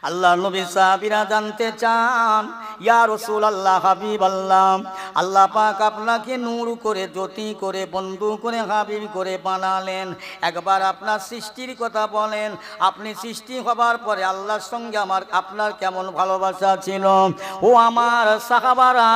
আল্লাহ নবী সাহাবীরা জানতে চান, ইয়া রাসূলুল্লাহ, হাবিবাল্লাহ, আল্লাহ পাক আপনাকে নূর করে, জ্যোতি করে, বন্ধু করে, হাবিব করে বানালেন। একবার আপনার সৃষ্টির কথা বলেন। আপনি সৃষ্টি হবার পরে আল্লাহর সঙ্গে আপনার কেমন ভালোবাসা ছিল? ও আমার সাহাবারা,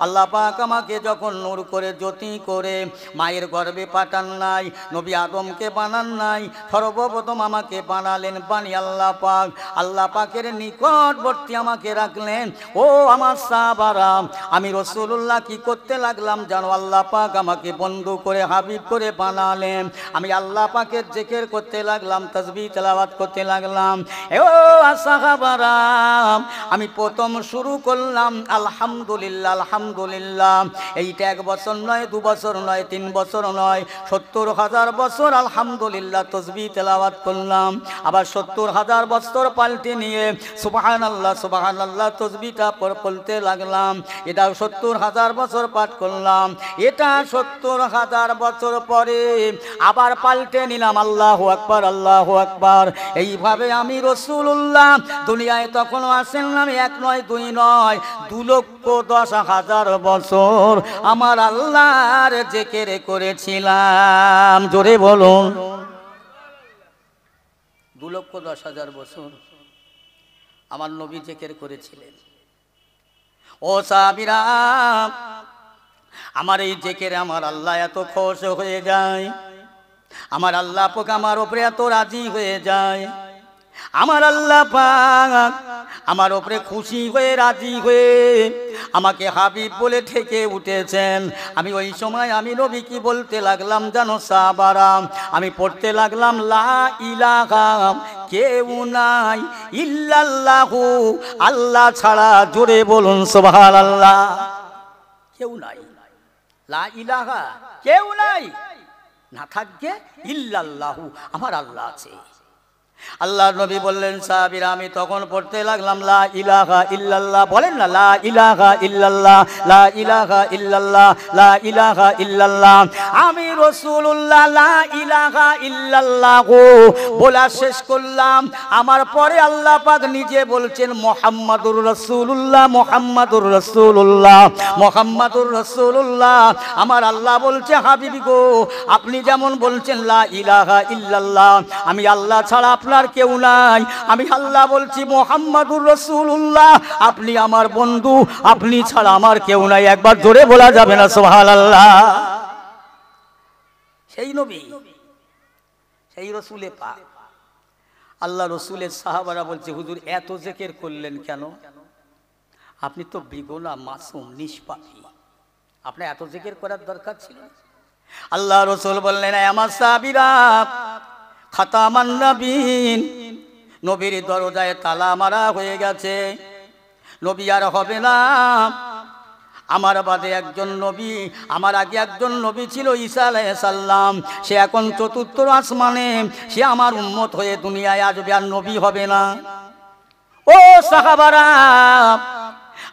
আল্লাহ পাক আমাকে যখন নূর করে, জ্যোতি করে মায়ের গর্ভে পাঠান নাই, নবী আদমকে বানান নাই, সর্বপ্রথম আমাকে বানালেন, বানি আল্লাহ পাক। আল্লাহ পাকের নিকটবর্তী আমাকে রাখলেন। ও আমার সাহাবারা, আমি রাসূলুল্লাহ কি করতে লাগলাম জানো? আল্লাহ পাক আমাকে বন্ধু করে, হাবিব করে বানালেন। আমি আল্লাহ পাকের জিকির করতে লাগলাম, তাসবিহ তেলাওয়াত করতে লাগলাম। ও সাহাবারা, আমি প্রথম শুরু করলাম আলহামদুলিল্লাহ, আলহামদুলিল্লাহ। এইটা 1 বছর নয়, 2 বছর নয়, 3 বছর নয়, 70,000 বছর আলহামদুলিল্লাহ তাসবিহ তেলাওয়াত করলাম। আবার 70,000 বছর পাল্টে নিয়ে সুবহানাল্লাহ, সুবহানাল্লাহ তাসবিহটা পড়তে লাগলাম। এটা 70,000 বছর পাঠ করলাম। এটা 70,000 বছর পরে আবার পাল্টে নিলাম আল্লাহু আকবার, আল্লাহু আকবার। এইভাবে আমি রাসূলুল্লাহ দুনিয়ায় তখন আসেন আমি 1 নয়, 2 নয়, 2,10,000 বছর আমার আল্লাহর জিকির করেছিলাম। জোরে বলুন, 2,10,000 বছর আমার নবী জিকির করেছিলেন। ও সাহাবীরা, আমার এই জিকিরে আমার আল্লাহ এত খুশি হয়ে যায়, আমার আল্লাহ পাক আমার উপরে এত রাজি হয়ে যায়, আমার আল্লাহ পাক আমার উপরে খুশি হয়ে, রাজি হয়ে আমাকে হাবিব বলে ঠেকে উঠেছেন। আমি ওই সময় আমি নবী কি বলতে লাগলাম জানো সাহাবারা? আমি পড়তে লাগলাম লা ইলাহা, কেউ নাই ইল্লাল্লাহু, আল্লাহ ছাড়া, জোরে বলুন সুবহানাল্লাহ, কেউ নাই। লা ইলাহা, কেউ নাই, না থাকবে ইল্লাল্লাহু, আমার আল্লাহ আছে। আল্লাহ নবী বললেন সাহাবীরা, আমি তখন পড়তে লাগলাম লা ইলাহা ইল্লাল্লাহ। বলেন না লা ইলাহা ইল্লাল্লাহ, লা ইলাহা ইল্লাল্লাহ, লা ইলাহা ইল্লাল্লাহ। আমি রাসূলুল্লাহ লা ইলাহা ইল্লাল্লাহ বলা শেষ করলাম। আমার পরে আল্লাহ পাক নিজে বলছেন মুহাম্মাদুর রাসূলুল্লাহ, মুহাম্মাদুর রাসূলুল্লাহ, মুহাম্মাদুর রাসূলুল্লাহ। আমার আল্লাহ বলছে হাবিবি গো, আপনি যেমন বলছেন লা ইলাহা ইল্লাল্লাহ, আমি আল্লাহ ছাড়া আপনার কেউ নাই, আমি আল্লাহ বলছি মুহাম্মাদুর রাসূলুল্লাহ, আপনি আমার বন্ধু, আপনি ছাড়া আমার কেউ নাই। একবার জোরে বলা যাবে না সুবহানাল্লাহ? সেই নবী, সেই রাসূলে পাক। আল্লাহ রাসূলের সাহাবারা বলছে হুজুর এত জিকির করলেন কেন? আপনি তো বেগুনাহ, মাসুম, নিষ্পাপী, আপনার এত জিকির করার দরকার ছিল না। আল্লাহ রাসূল বললেন আমার সাহাবীরা, খাতামান নবীন, নবীর দরজায় তালা মারা হয়ে গেছে, নবী আর হবে না। আমার বাদে একজন নবী, আমার আগে একজন নবী ছিল ঈসা আলাইহিস সালাম, সে এখন 4র্থ আসমানে, সে আমার উম্মত হয়ে দুনিয়ায় আসবে, আর নবী হবে না। ও সাহাবারা,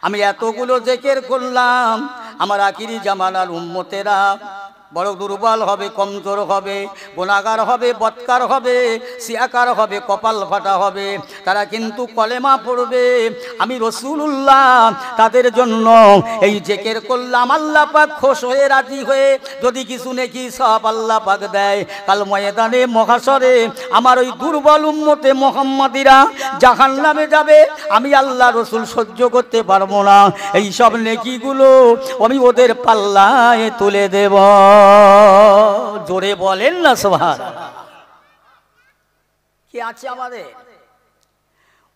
আমি এতগুলো জিকির করলাম, আমার আখিরি জামানার উম্মতেরা বড় দুর্বল হবে, কমজোর হবে, গুনাহগার হবে, বদকার হবে, সিয়াকার হবে, কপাল ফাটা হবে, তারা কিন্তু কলেমা পড়বে। আমি রাসূলুল্লাহ তাদের জন্য এই জিকির করলাম। আল্লাহ পাক খুশ হয়ে, রাজি হয়ে যদি কিছু নেকি সব আল্লাহ পাক দেয়, কাল ময়দানে মহাশরে আমার ওই দুর্বল উম্মতে মুহাম্মাদিরা জাহান্নামে যাবে, আমি আল্লাহ রাসূল সহ্য করতে পারবো না। এই সব নেকিগুলো আমি ওদের পাল্লায় তুলে দেব। জোরে বলেন না সুবহানাল্লাহ? কে আছে আমাদের?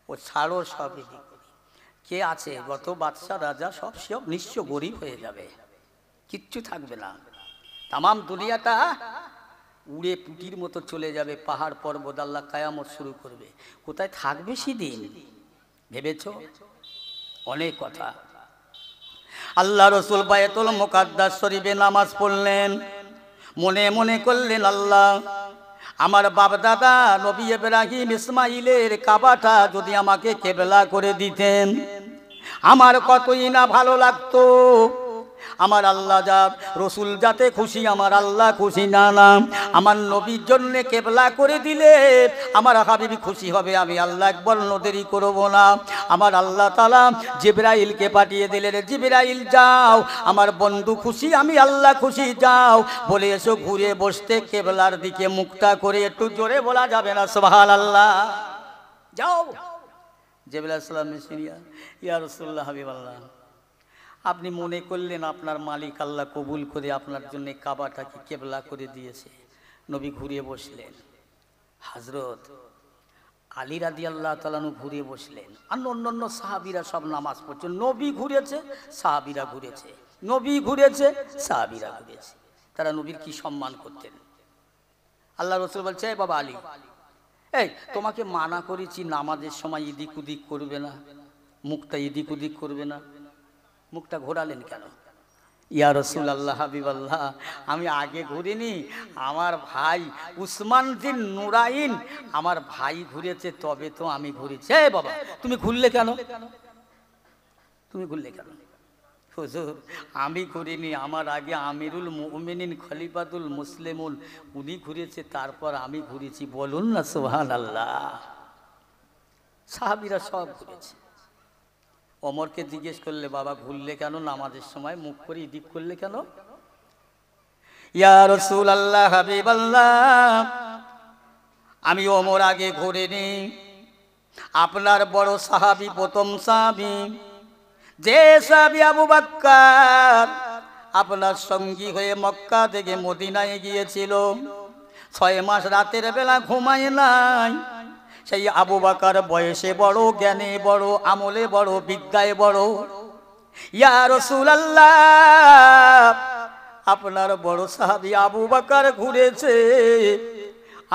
ও ছাড়ো সব, কে আছে? গত বাদশা রাজা সব সব নিঃস্ব গরিব হয়ে যাবে, কিচ্ছু থাকবে না, তামাম দুনিয়াটা উড়ে পুটির মতো চলে যাবে, পাহাড় পর্বত আল্লাহ কিয়ামত শুরু করবে। কোথায় থাকবে সেদিন ভেবেছ? অনেক কথা। আল্লাহ রাসূল বায়তুল মুকাদ্দাস শরীফে নামাজ পড়লেন, মনে মনে করলেন আল্লাহ আমার বাপ দাদা নবী ইব্রাহিম ইসমাইলের কাবাটা যদি আমাকে কিবলা করে দিতেন, আমার কতই না ভালো লাগতো। আমার আল্লাহ যাত রসুল যাতে খুশি, আমার আল্লাহ খুশি না না। আমার নবীর জন্য কেবলা করে দিলে আমার হাবিব খুশি হবে, আমি আল্লাহ একবার দেরি করব না। আমার আল্লাহ তাআলা জিবরাইলকে পাঠিয়ে দিলেন, জিবরাইল যাও, আমার বন্ধু খুশি, আমি আল্লাহ খুশি, যাও বলে এসো ঘুরে বসতে কেবলার দিকে মুখটা করে। একটু জোরে বলা যাবে না সুবহানাল্লাহ? যাও। জিবরাইল আলাইহিস সালাম সিরিয়া, ইয়া রাসূলুল্লাহ হাবিবাল্লাহ, আপনি মনে করলেন আপনার মালিক আল্লাহ কবুল করে আপনার জন্য কাবাটাকে কেবলা করে দিয়েছে। নবী ঘুরিয়ে বসলেন, হযরত আলী রাদিয়াল্লাহু তাআলা ঘুরিয়ে বসলেন, আর অন্যান্য সাহাবীরা সব নামাজ পড়ছে। নবী ঘুরেছে, সাহাবীরা ঘুরেছে, নবী ঘুরেছে, সাহাবীরা ঘুরেছে। তারা নবীর কি সম্মান করতেন। আল্লাহ রাসূল বলছে, এই বাবা আলী, এই তোমাকে মানা করেছি নামাজের সময় এদিক ওদিক করবে না, মুখটা এদিক ওদিক করবে না, মুখটা ঘোরালেন কেন? ইয়া রাসূলুল্লাহ হাবিবাল্লাহ, আমি আগে ঘুরিনি, আমার ভাই উসমান বিন নুরাইন আমার ভাই ঘুরেছে, তবে তো আমি ঘুরেছি। এই বাবা তুমি ঘুরলে কেন? তুমি ঘুরলে কেন? হুজুর আমি ঘুরিনি, আমার আগে আমিরুল মুমিনিন খলিফাতুল মুসলিমুন উনি ঘুরেছে, তারপর আমি ঘুরেছি। বলুন না সুবহানাল্লাহ। সাহাবীরা সব ঘুরেছে। ওমরকে জিজ্ঞেস করলে, বাবা ঘুরলে কেন নামাজের সময়, মুখ করে এদিক করলে কেন? ইয়া রাসূলুল্লাহ হাবিবাল্লাহ, আমি ওমর আগে ঘুরিনি, আপনার বড় সাহাবী, প্রথম সাহাবী যে সাহাবী আবু বকর আপনার সঙ্গী হয়ে মক্কা থেকে মদিনায় গিয়েছিল, 6 মাস রাতের বেলা ঘুমায় নাই। সেই আবু বকর বয়সে বড়, জ্ঞানে বড়, আমলে বড়, বিদ্যায় বড়। ইয়া রাসূলুল্লাহ, আপনার বড় সাহাবী আবু বকর ঘুরেছে,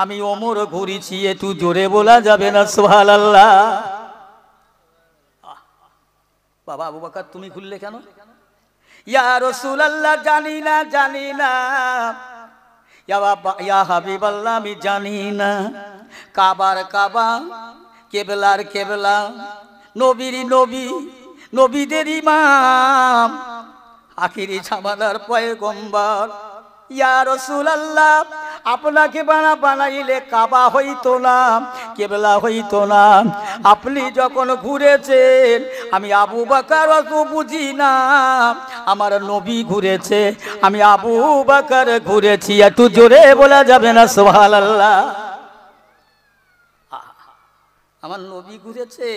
আমি ওমর ঘুরেছি, একটু জোরে বলা যাবে না সুবহানাল্লাহ? বাবা আবু বকর তুমি ঘুরলে কেন? ইয়া রাসূলুল্লাহ, জানি না, জানি না। ইয়া হাবিবাল্লাহ, আমি জানি না। কাবার কাবা, কেবলার কেবলা, নবীর নবী, নবীদের ইমাম, আখিরি জামানার পয়গম্বর। ইয়া রাসূলুল্লাহ, আপনাকে বানাইলে কাবা হইতো না, কেবলা হইতো না। আপনি যখন ঘুরেছেন আমি আবু বকর অত বুঝি না, আমার নবী ঘুরেছে, আমি আবু বকর ঘুরেছি। একটু জোরে বলা যাবে না সুবহানাল্লাহ? আমার নবী ঘুরেছে,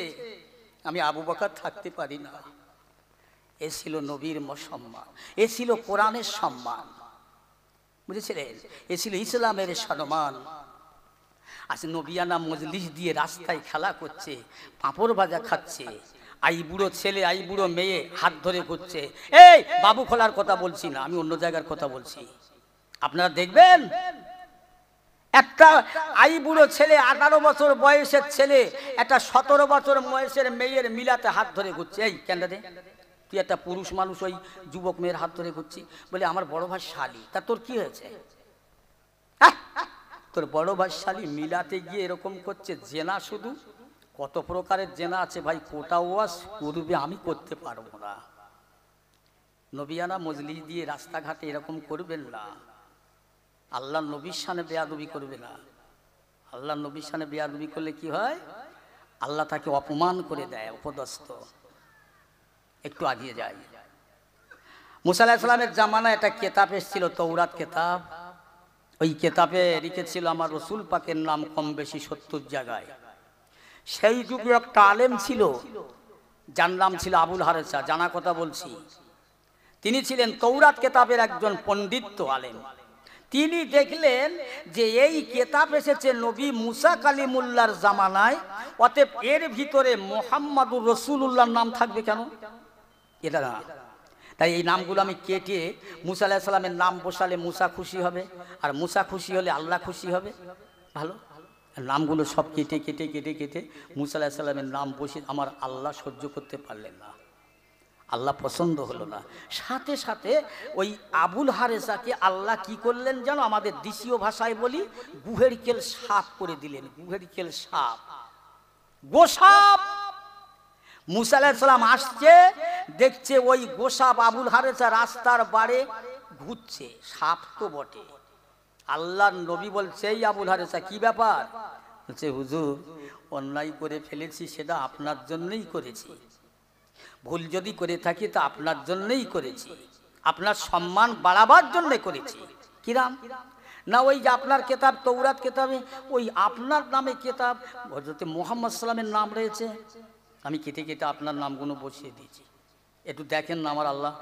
আমি আবু বকর থাকতে পারি না। এ ছিল নবীর সম্মান, এ ছিল কোরআনের সম্মান, বুঝেছিলেন? এ ছিল ইসলামের সম্মান। আজ নবিয়ানা মজলিস দিয়ে রাস্তায় খেলা করছে, পাঁপড় ভাজা খাচ্ছে, আই বুড়ো ছেলে, আই বুড়ো মেয়ে হাত ধরে ঘুরছে। এই বাবু খোলার কথা বলছি না, আমি অন্য জায়গার কথা বলছি। আপনারা দেখবেন একটা আই বুড়ো ছেলে, 18 বছর বয়সের ছেলে একটা 17 বছর বয়সের মেয়ের মিলাতে হাত ধরে ঘুরছে। এই কেন রে, তুই একটা পুরুষ মানুষ ওই যুবক মেয়ের হাত ধরে ঘুরছি? বলে আমার বড় ভাই শালি। তা তোর কি হয়েছে? তোর বড় ভাই শালি মিলাতে গিয়ে এরকম করছে। জেনা শুধু কত প্রকারের জেনা আছে ভাই, কোটা ওয়াজ করবে, আমি করতে পারবো না। নবিয়ানা মজলিস দিয়ে রাস্তাঘাটে এরকম করবেন না। আল্লাহ নবীর শানে বেয়াদবি করবে না। আল্লাহ নবীর শানে বেয়াদবি করলে কি হয়? আল্লাহ তাকে অপমান করে দেয়, অপদস্থ। একটু আগিয়ে যাই। মুসা আলাইহিস সালামের জামানায় একটা কেতাব এসেছিল, তৌরাত কেতাব। ওই কেতাবে লিখেছিল আমার রসুল পাকের নাম কম বেশি 70 জায়গায়। সেই যুগে একটা আলেম ছিল, যার নাম ছিল আবুল হারেসা। জানা কথা বলছি। তিনি ছিলেন তৌরাত কেতাবের একজন পণ্ডিত আলেম। তিনি দেখলেন যে এই কেতাব এসেছে নবী মুসা কালিমুল্লাহর জামানায়, অতএব এর ভিতরে মুহাম্মাদুর রাসূলুল্লাহর নাম থাকবে কেন? এটা না। তাই এই নামগুলো আমি কেটে মুসা আলাইহিস সালামের নাম বসালে মুসা খুশি হবে, আর মুসা খুশি হলে আল্লাহ খুশি হবে। ভালো, নামগুলো সব কেটে কেটে কেটে কেটে মুসা আলাইহিস সালামের নাম বসে আমার আল্লাহ সহ্য করতে পারলেন না, আল্লাহ পছন্দ হলো না। সাথে সাথে ওই আবুল হারেসাকে আল্লাহ কি করলেন জানো? আমাদের দেশীয় ভাষায় বলি, গুহেরিকেল সাপ করে দিলেন। গুহেরিকেল সাপ, গোসাপ। মুসা আলাইহিস সালাম আসছে, দেখছে ওই গোসাপ আবুল হারেসা রাস্তার বারে ঘুরছে, সাপ তো বটে। আল্লাহর নবী বলছে, এই আবুল হারেসা কি ব্যাপার? বলছে, হুজুর অন্যায় করে ফেলেছি, সেটা আপনার জন্যই করেছি। ভুল যদি করে থাকি তা আপনার জন্যই করেছি, আপনার সম্মান বাড়াবার জন্য করেছি। কিরাম না, ওই যে আপনার কেতাব তৌরাত কেতাবে ওই আপনার নামে কেতাব হযরত মুহাম্মদ সাল্লামের নাম রয়েছে, আমি কেটে কেটে আপনার নামগুলো বসিয়ে দিয়েছি, একটু দেখেন না আমার আল্লাহ,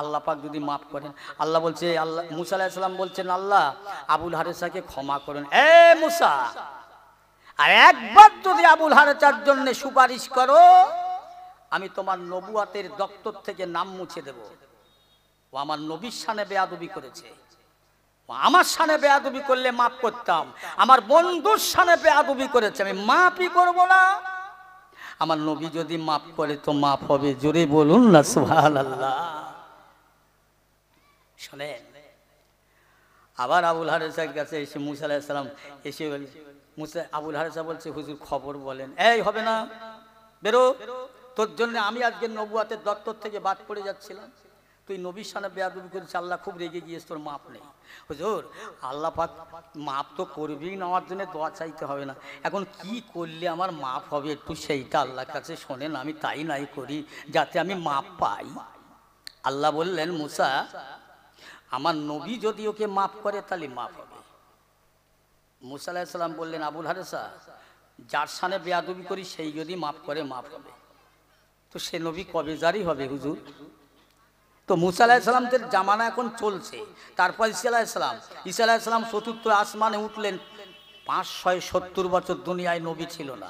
আল্লাহ পাক যদি মাফ করেন। আল্লাহ বলছে, আল্লাহ মুসা আলাইহিস সালাম বলছেন, আল্লাহ আবুল হারেসাকে ক্ষমা করেন। এ মুসা, আর একবার যদি আবুল হারেসার জন্য সুপারিশ করো, আমি তোমার নবুয়াতের দপ্তর থেকে নাম মুছে দেব। ও আমার নবীর শানে বেয়াদবি করেছে, আমার শানে বেয়াদবি করলে মাফ করতাম, আমার বন্ধুর শানে বেয়াদবি করেছে, আমি মাফই করব না। আমার নবী যদি মাফ করে তো মাফ হবে, জোরে বলুন না সুবহানাল্লাহ। শোনেন, আবার আবুল হারেসার কাছে এসে মুসা আলাইহিস সালাম এসে মুসা আবুল হারেসা বলছে, হুজুর খবর বলেন। এই হবে না, বেরো, তোর জন্য আমি আজকে নবুয়াতের দপ্তর থেকে বাদ পড়ে যাচ্ছিলাম, তুই নবীর সামনে বেয়াদবি করেছিস, আল্লাহ খুব রেগে গিয়েছে, তোর মাপ নেই। হুজুর আল্লাহ পাক মাপ তো করবেই না, আমার জন্য দোয়া চাইতে হবে না, এখন কি করলে আমার মাপ হবে একটু সেইটা আল্লাহর কাছে শোনেন, আমি তাই নাই করি যাতে আমি মাপ পাই। আল্লাহ বললেন, মুসা আমার নবী যদি ওকে মাফ করে তাহলে মাফ হবে। মুসা আলাইহিস সালাম বললেন, আবুল হারেসা যার সামনে বেয়াদবি করি সেই যদি মাফ করে মাফ হবে, তো সে নবী কবে জারি হবে হুজুর? তো মুসা আলাইহিস সালামের জামানা এখন চলছে, তারপর ঈসা আলাইহিস সালাম চতুর্থ আসমানে উঠলেন, 570 বছর দুনিয়ায় নবী ছিল না।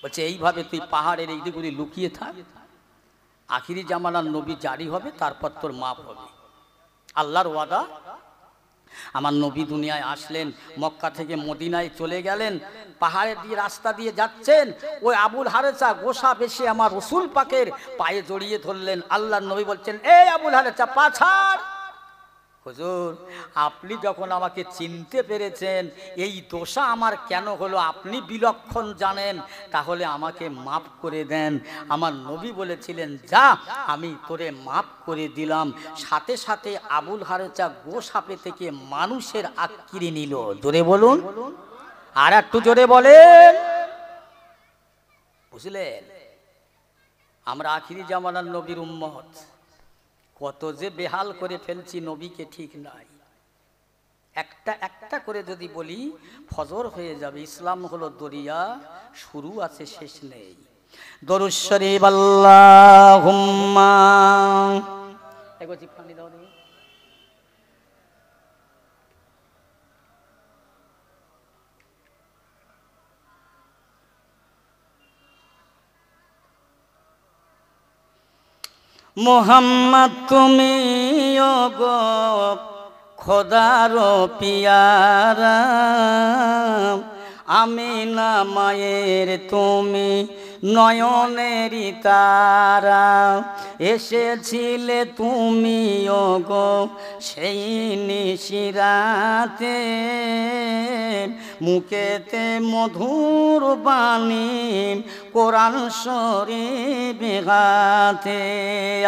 বলছে এইভাবে তুই পাহাড়ের এই দিকগুলি লুকিয়ে থাক, আখিরি জামানার নবী জারি হবে, তারপর তোর মাফ হবে। আল্লাহর ওয়াদা। আমার নবী দুনিয়ায় আসলেন, মক্কা থেকে মদিনায় চলে গেলেন, পাহাড়ের দিয়ে রাস্তা দিয়ে যাচ্ছেন, ওই আবুল হারেসা গোসা বেশি আমার রসুল পাকের পায়ে জড়িয়ে ধরলেন। আল্লাহর নবী বলছেন, এই আবুল হারেসা পা ছাড়। হুজুর আপনি যখন আমাকে চিনতে পেরেছেন, এই দোষা আমার কেন হলো আপনি বিলক্ষণ জানেন, তাহলে আমাকে মাফ করে দেন। আমার নবী বলেছিলেন, যা আমি তোরে মাফ করে দিলাম। সাথে সাথে আবুল হারেসা গোসাপে থেকে মানুষের আকৃতি নিল। জোরে বলুন, আর একটু জোরে বলেন, বুঝলেন? আমরা আখিরি জামানার নবীর উম্মত, কত যে বেহাল করে ফেলছি নবীকে ঠিক নাই। একটা একটা করে যদি বলি ফজর হয়ে যাবে। ইসলাম হলো দরিয়া, শুরু আছে শেষ নেই। দরুদ শরীফ আল্লাহুম্মা, এগো জি পানি দাও দেখি। মোহাম্মদ তুমি ওগো খোদার পিয়ারা, আমিনা মায়ের তুমি নয়নেরই তারা, এসেছিলে তুমি ওগো সেই নিশিরাতে, মুখেতে মধুর বাণী কোরআন শরীফ হাতে।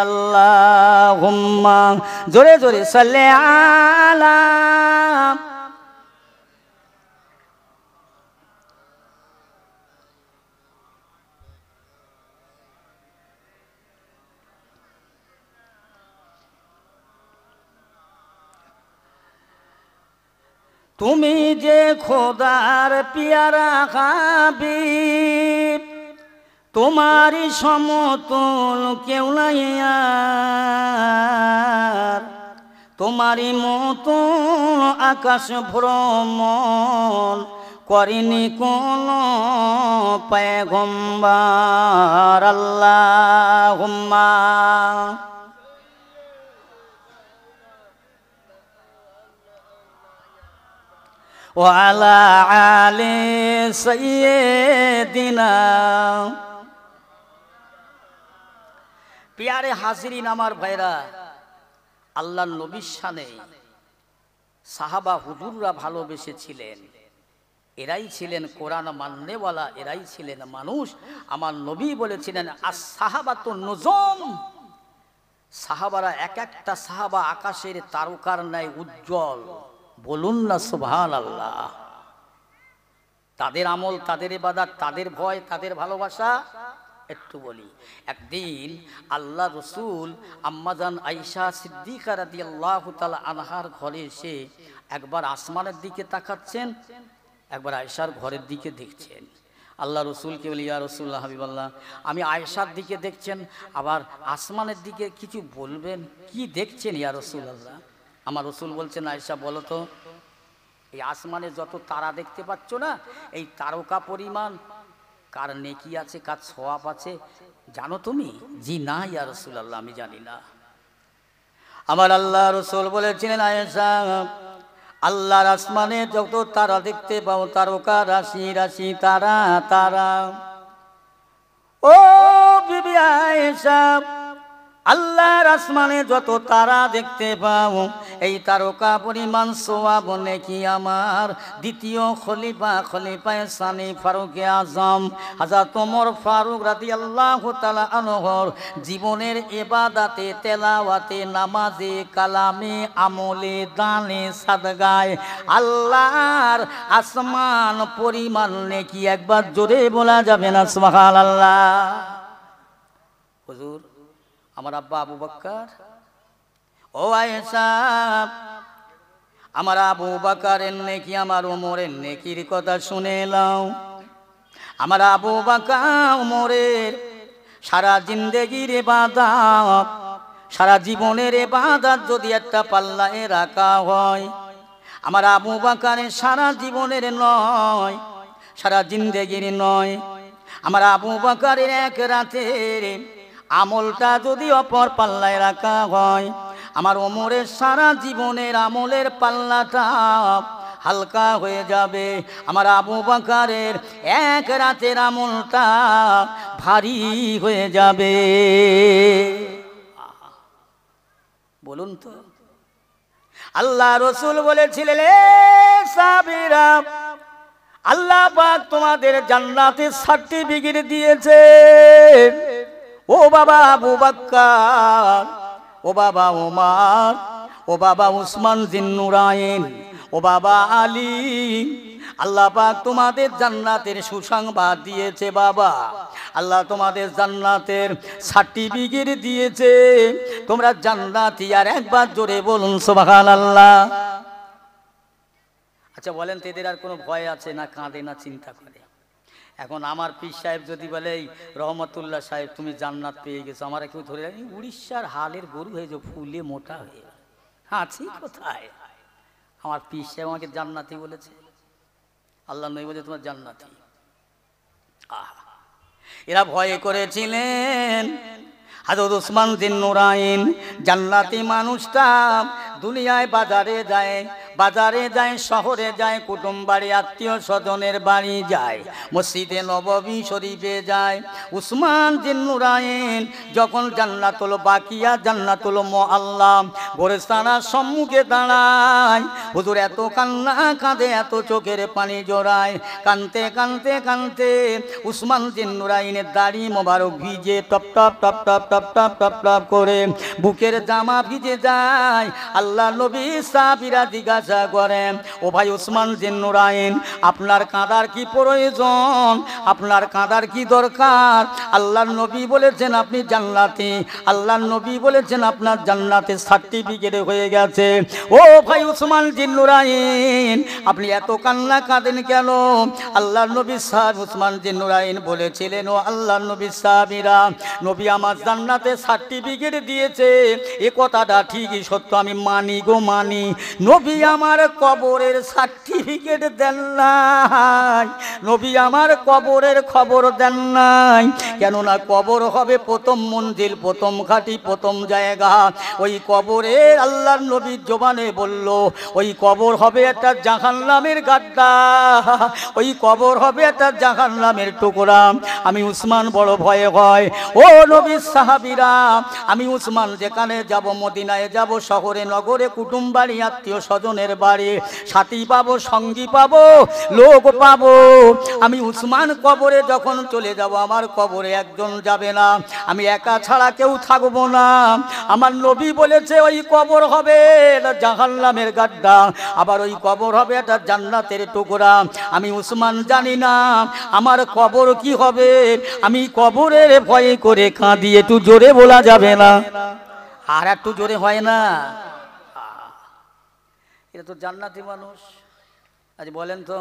আল্লাহুম্মা, জোরে জোরে সাল্লি আলা। তুমি যে খোদার পিয়ারা হাবিব, তোমারই সমতুল কেউ নাই আর, তোমারই মতো আকাশ ভ্রমণ করেনি কোন পয়গম্বর। আল্লাহুম্মা ওয়ালা আলি সাইয়্যিদিনা। পিয়ারে হাজিরিন, আমার ভাইরা, আল্লাহর নবীর শানে সাহাবা হুজুররা ভালোবেসেছিলেন। এরাই ছিলেন কোরআন মাননেওয়ালা, এরাই ছিলেন মানুষ। আমার নবী বলেছিলেন আস-সাহাবাতুন নুজুম, সাহাবারা এক একটা সাহাবা আকাশের তারকার ন্যায় উজ্জ্বল। বলুন না সুবহানাল্লাহ। তাদের আমল, তাদের ইবাদত, তাদের ভয়, তাদের ভালোবাসা। একটু বলি, একদিন আল্লাহ রসুল আম্মাজান আয়েশা সিদ্দিকা রাদিয়াল্লাহু তাআলা আনহার ঘরে এসে একবার আসমানের দিকে তাকাচ্ছেন, একবার আয়েশার ঘরের দিকে দেখছেন। আল্লাহ রসুলকে বলি, ইয়া রাসূলুল্লাহ হাবিবাল্লাহ, আমি আয়েশার দিকে দেখছেন, আবার আসমানের দিকে কিছু বলবেন, কি দেখছেন ইয়া রাসূলুল্লাহ? আমার রসুল বলছেন, আয়েশা বলো তো, এই আসমানে যত তারা দেখতে পাচ্ছ না, এই তারকা পরিমাণ কার নেকি আছে, কার সওয়াব আছে জানো তুমি? জি না ইয়া রাসূলুল্লাহ, আমি জানি না। আমার আল্লাহ রসুল বলেছিলেন, আয়েশা, আল্লাহর আসমানে যত তারা দেখতে পাও, তারকা রাশি রাশি তারা তারা। ও বিবি আয়েশা, আল্লাহর আসমানে যত তারা দেখতে পাও, এই তারকা পরিমাণ সওয়াব নেকি আমার দ্বিতীয় খলিফায়ে সানি ফারুকে আজম হযরত ওমর ফারুক রাদিয়াল্লাহু তাআলা আনহুর জীবনের ইবাদতে, তেলাওয়াতে, নামাজে, কালামে, আমলে, দানে, সাদগায় আল্লাহর আসমান পরিমাণ নেকি। একবার জোরে বলা যাবে না সুবহানাল্লাহ? হুজুর, আমার আব্বা আবু বকর, ও আয়েশা, আমার আবু বকরের নেকি আমার ওমরের নেকির কথা শুনে নাও। আমার আবু বকর ওমরের সারা জিন্দেগির ইবাদত, সারা জীবনের ইবাদত যদি একটা পাল্লায় রাখা হয়, আমার আবু বকরের সারা জীবনের নয়, সারা জিন্দেগির নয়, আমার আবু বকরের এক রাতের আমলটা যদি অপর পাল্লায় রাখা হয়, আমার ওমরের সারা জীবনের আমলের পাল্লাটা হালকা হয়ে যাবে। আমার আবু বকরের এক রাতের আমলটা ভারী হয়ে যাবে। বলুন তো, আল্লাহ রসুল বলেছিলেন, সাহাবীরা, আল্লাহ পাক তোমাদের জান্নাতের সার্টিফিকেট দিয়েছে। ও বাবা আবু বকর, ও বাবা ওমর, ও বাবা উসমান জিন্নুরাইন, ও বাবা আলী, আল্লাহ পাক তোমাদের জান্নাতের সুসংবাদ দিয়েছে বাবা। আল্লাহ তোমাদের জান্নাতের সার্টিফিকেট দিয়েছে, তোমরা জান্নাতি। আর একবার জোরে বলুন সুবহানাল্লাহ। আচ্ছা বলেন তো, এদের আর কোনো ভয় আছে না? কাঁদে না চিন্তা করে? এখন আমার পীর সাহেব যদি বলে, এই রহমতুল্লাহ সাহেব তুমি জান্নাত পেয়ে গেছো, আমার কেউ ধরে উড়িষ্যার হালের গরু হয়েছে, ফুলে মোটা হয়ে আছি কোথায়? আমার পীর সাহেব আমাকে জান্নাতি বলেছে, আল্লাহ নবী বলে তোমার জান্নাতি। এরা ভয় করেছিলেন। হযরত উসমান জিন্নুরাইন জান্নাতি মানুষটা দুনিয়ায় বাজারে যায়, বাজারে যায়, শহরে যায়, কুটুম বাড়ি, আত্মীয় স্বজনের বাড়ি যায়, মসজিদে নববী শরীফে যায়। উসমান জিন্নুরাইন যখন জান্নাতুল বাকিয়া, জান্নাতুল মুআল্লা গোরস্তানার সম্মুখে দাঁড়ায়, হুজুর এত কান্না কাঁদে, এত চোখের পানি জড়ায়, কানতে কানতে কানতে উসমান জিন্নুরাইনের দাড়ি মোবারক ভিজে top top top top top top top top করে, বুকের জামা ভিজে যায়। আল্লাহ নবী সাহাবীরা জিজ্ঞাসা করেন, ও ভাই উসমান জিন্নুরাইন, আপনার কাঁদার কি প্রয়োজন? আপনার কাঁদার কি দরকার? আল্লাহর নবী বলেছেন আপনি জান্নাতি, আল্লাহর নবী বলেছেন আপনার জান্নাতের সার্টিফিকেট হয়ে গেছে। ও ভাই উসমান জিন্নুরাইন, আপনি এত কান্না কাঁদেন কেন? আল্লাহর নবী সাহেব উসমান জিন্নুরাইন বলেছিলেন, ও আল্লাহর নবী সাহাবীরা, নবী আমার জান্নাতের সার্টিফিকেট দিয়েছে, এ কথাটা ঠিকই সত্য, আমি মানি গো মানি। নবী আমার কবরের সার্টিফিকেট দেন নাই, নবী আমার কবরের খবর দেন নাই। কেননা কবর হবে প্রথম মঞ্জিল, প্রথম ঘাটি, প্রথম জায়গা। ওই কবরে আল্লাহর নবীর জবানে বলল, ওই কবর হবে একটা জাহান্নামের গাড্ডা, ওই কবর হবে একটা জাহান্নামের টুকরা। আমি উসমান বড় ভয়ে হয়। ও নবীর সাহাবীরা, আমি উসমান যেখানে যাব, মদিনায় যাব, শহরে নগরে কুটুম বাড়ি আত্মীয় স্বজনের স্বজনের বাড়ি, সাথী পাবো, সঙ্গী পাবো, লোক পাবো। আমি উসমান কবরে যখন চলে যাব, আমার কবরে একজন যাবে না, আমি একা ছাড়া কেউ থাকবো না। আমার নবী বলেছে ওই কবর হবে জাহান্নামের গাড্ডা, আবার ওই কবর হবে একটা জান্নাতের টুকরা। আমি উসমান জানি না আমার কবর কি হবে, আমি কবরের ভয়ে করে কাঁদি। একটু জোরে বলা যাবে না? আর একটু জোরে হয় না? এটা তো জান্নাতি মানুষ। আজ বলেন তো,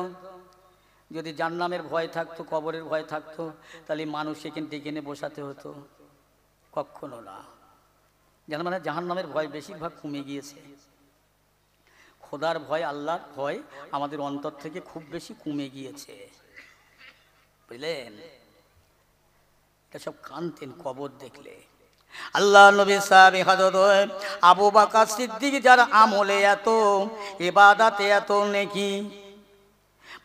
যদি জাহান্নামের ভয় থাকতো, কবরের ভয় থাকতো, তাহলে মানুষ এখান থেকে এনে বসাতে হতো? কখনো না। যেন মানে জাহান্নামের ভয় বেশিরভাগ কমে গিয়েছে। খোদার ভয়, আল্লাহর ভয় আমাদের অন্তর থেকে খুব বেশি কমে গিয়েছে, বুঝলেন? এটা সব কানতেন কবর দেখলে। আল্লাহ নবী সাহাবী হযরত আবু বকর সিদ্দিক, যার আমলে এত, ইবাদতে এত নেকি,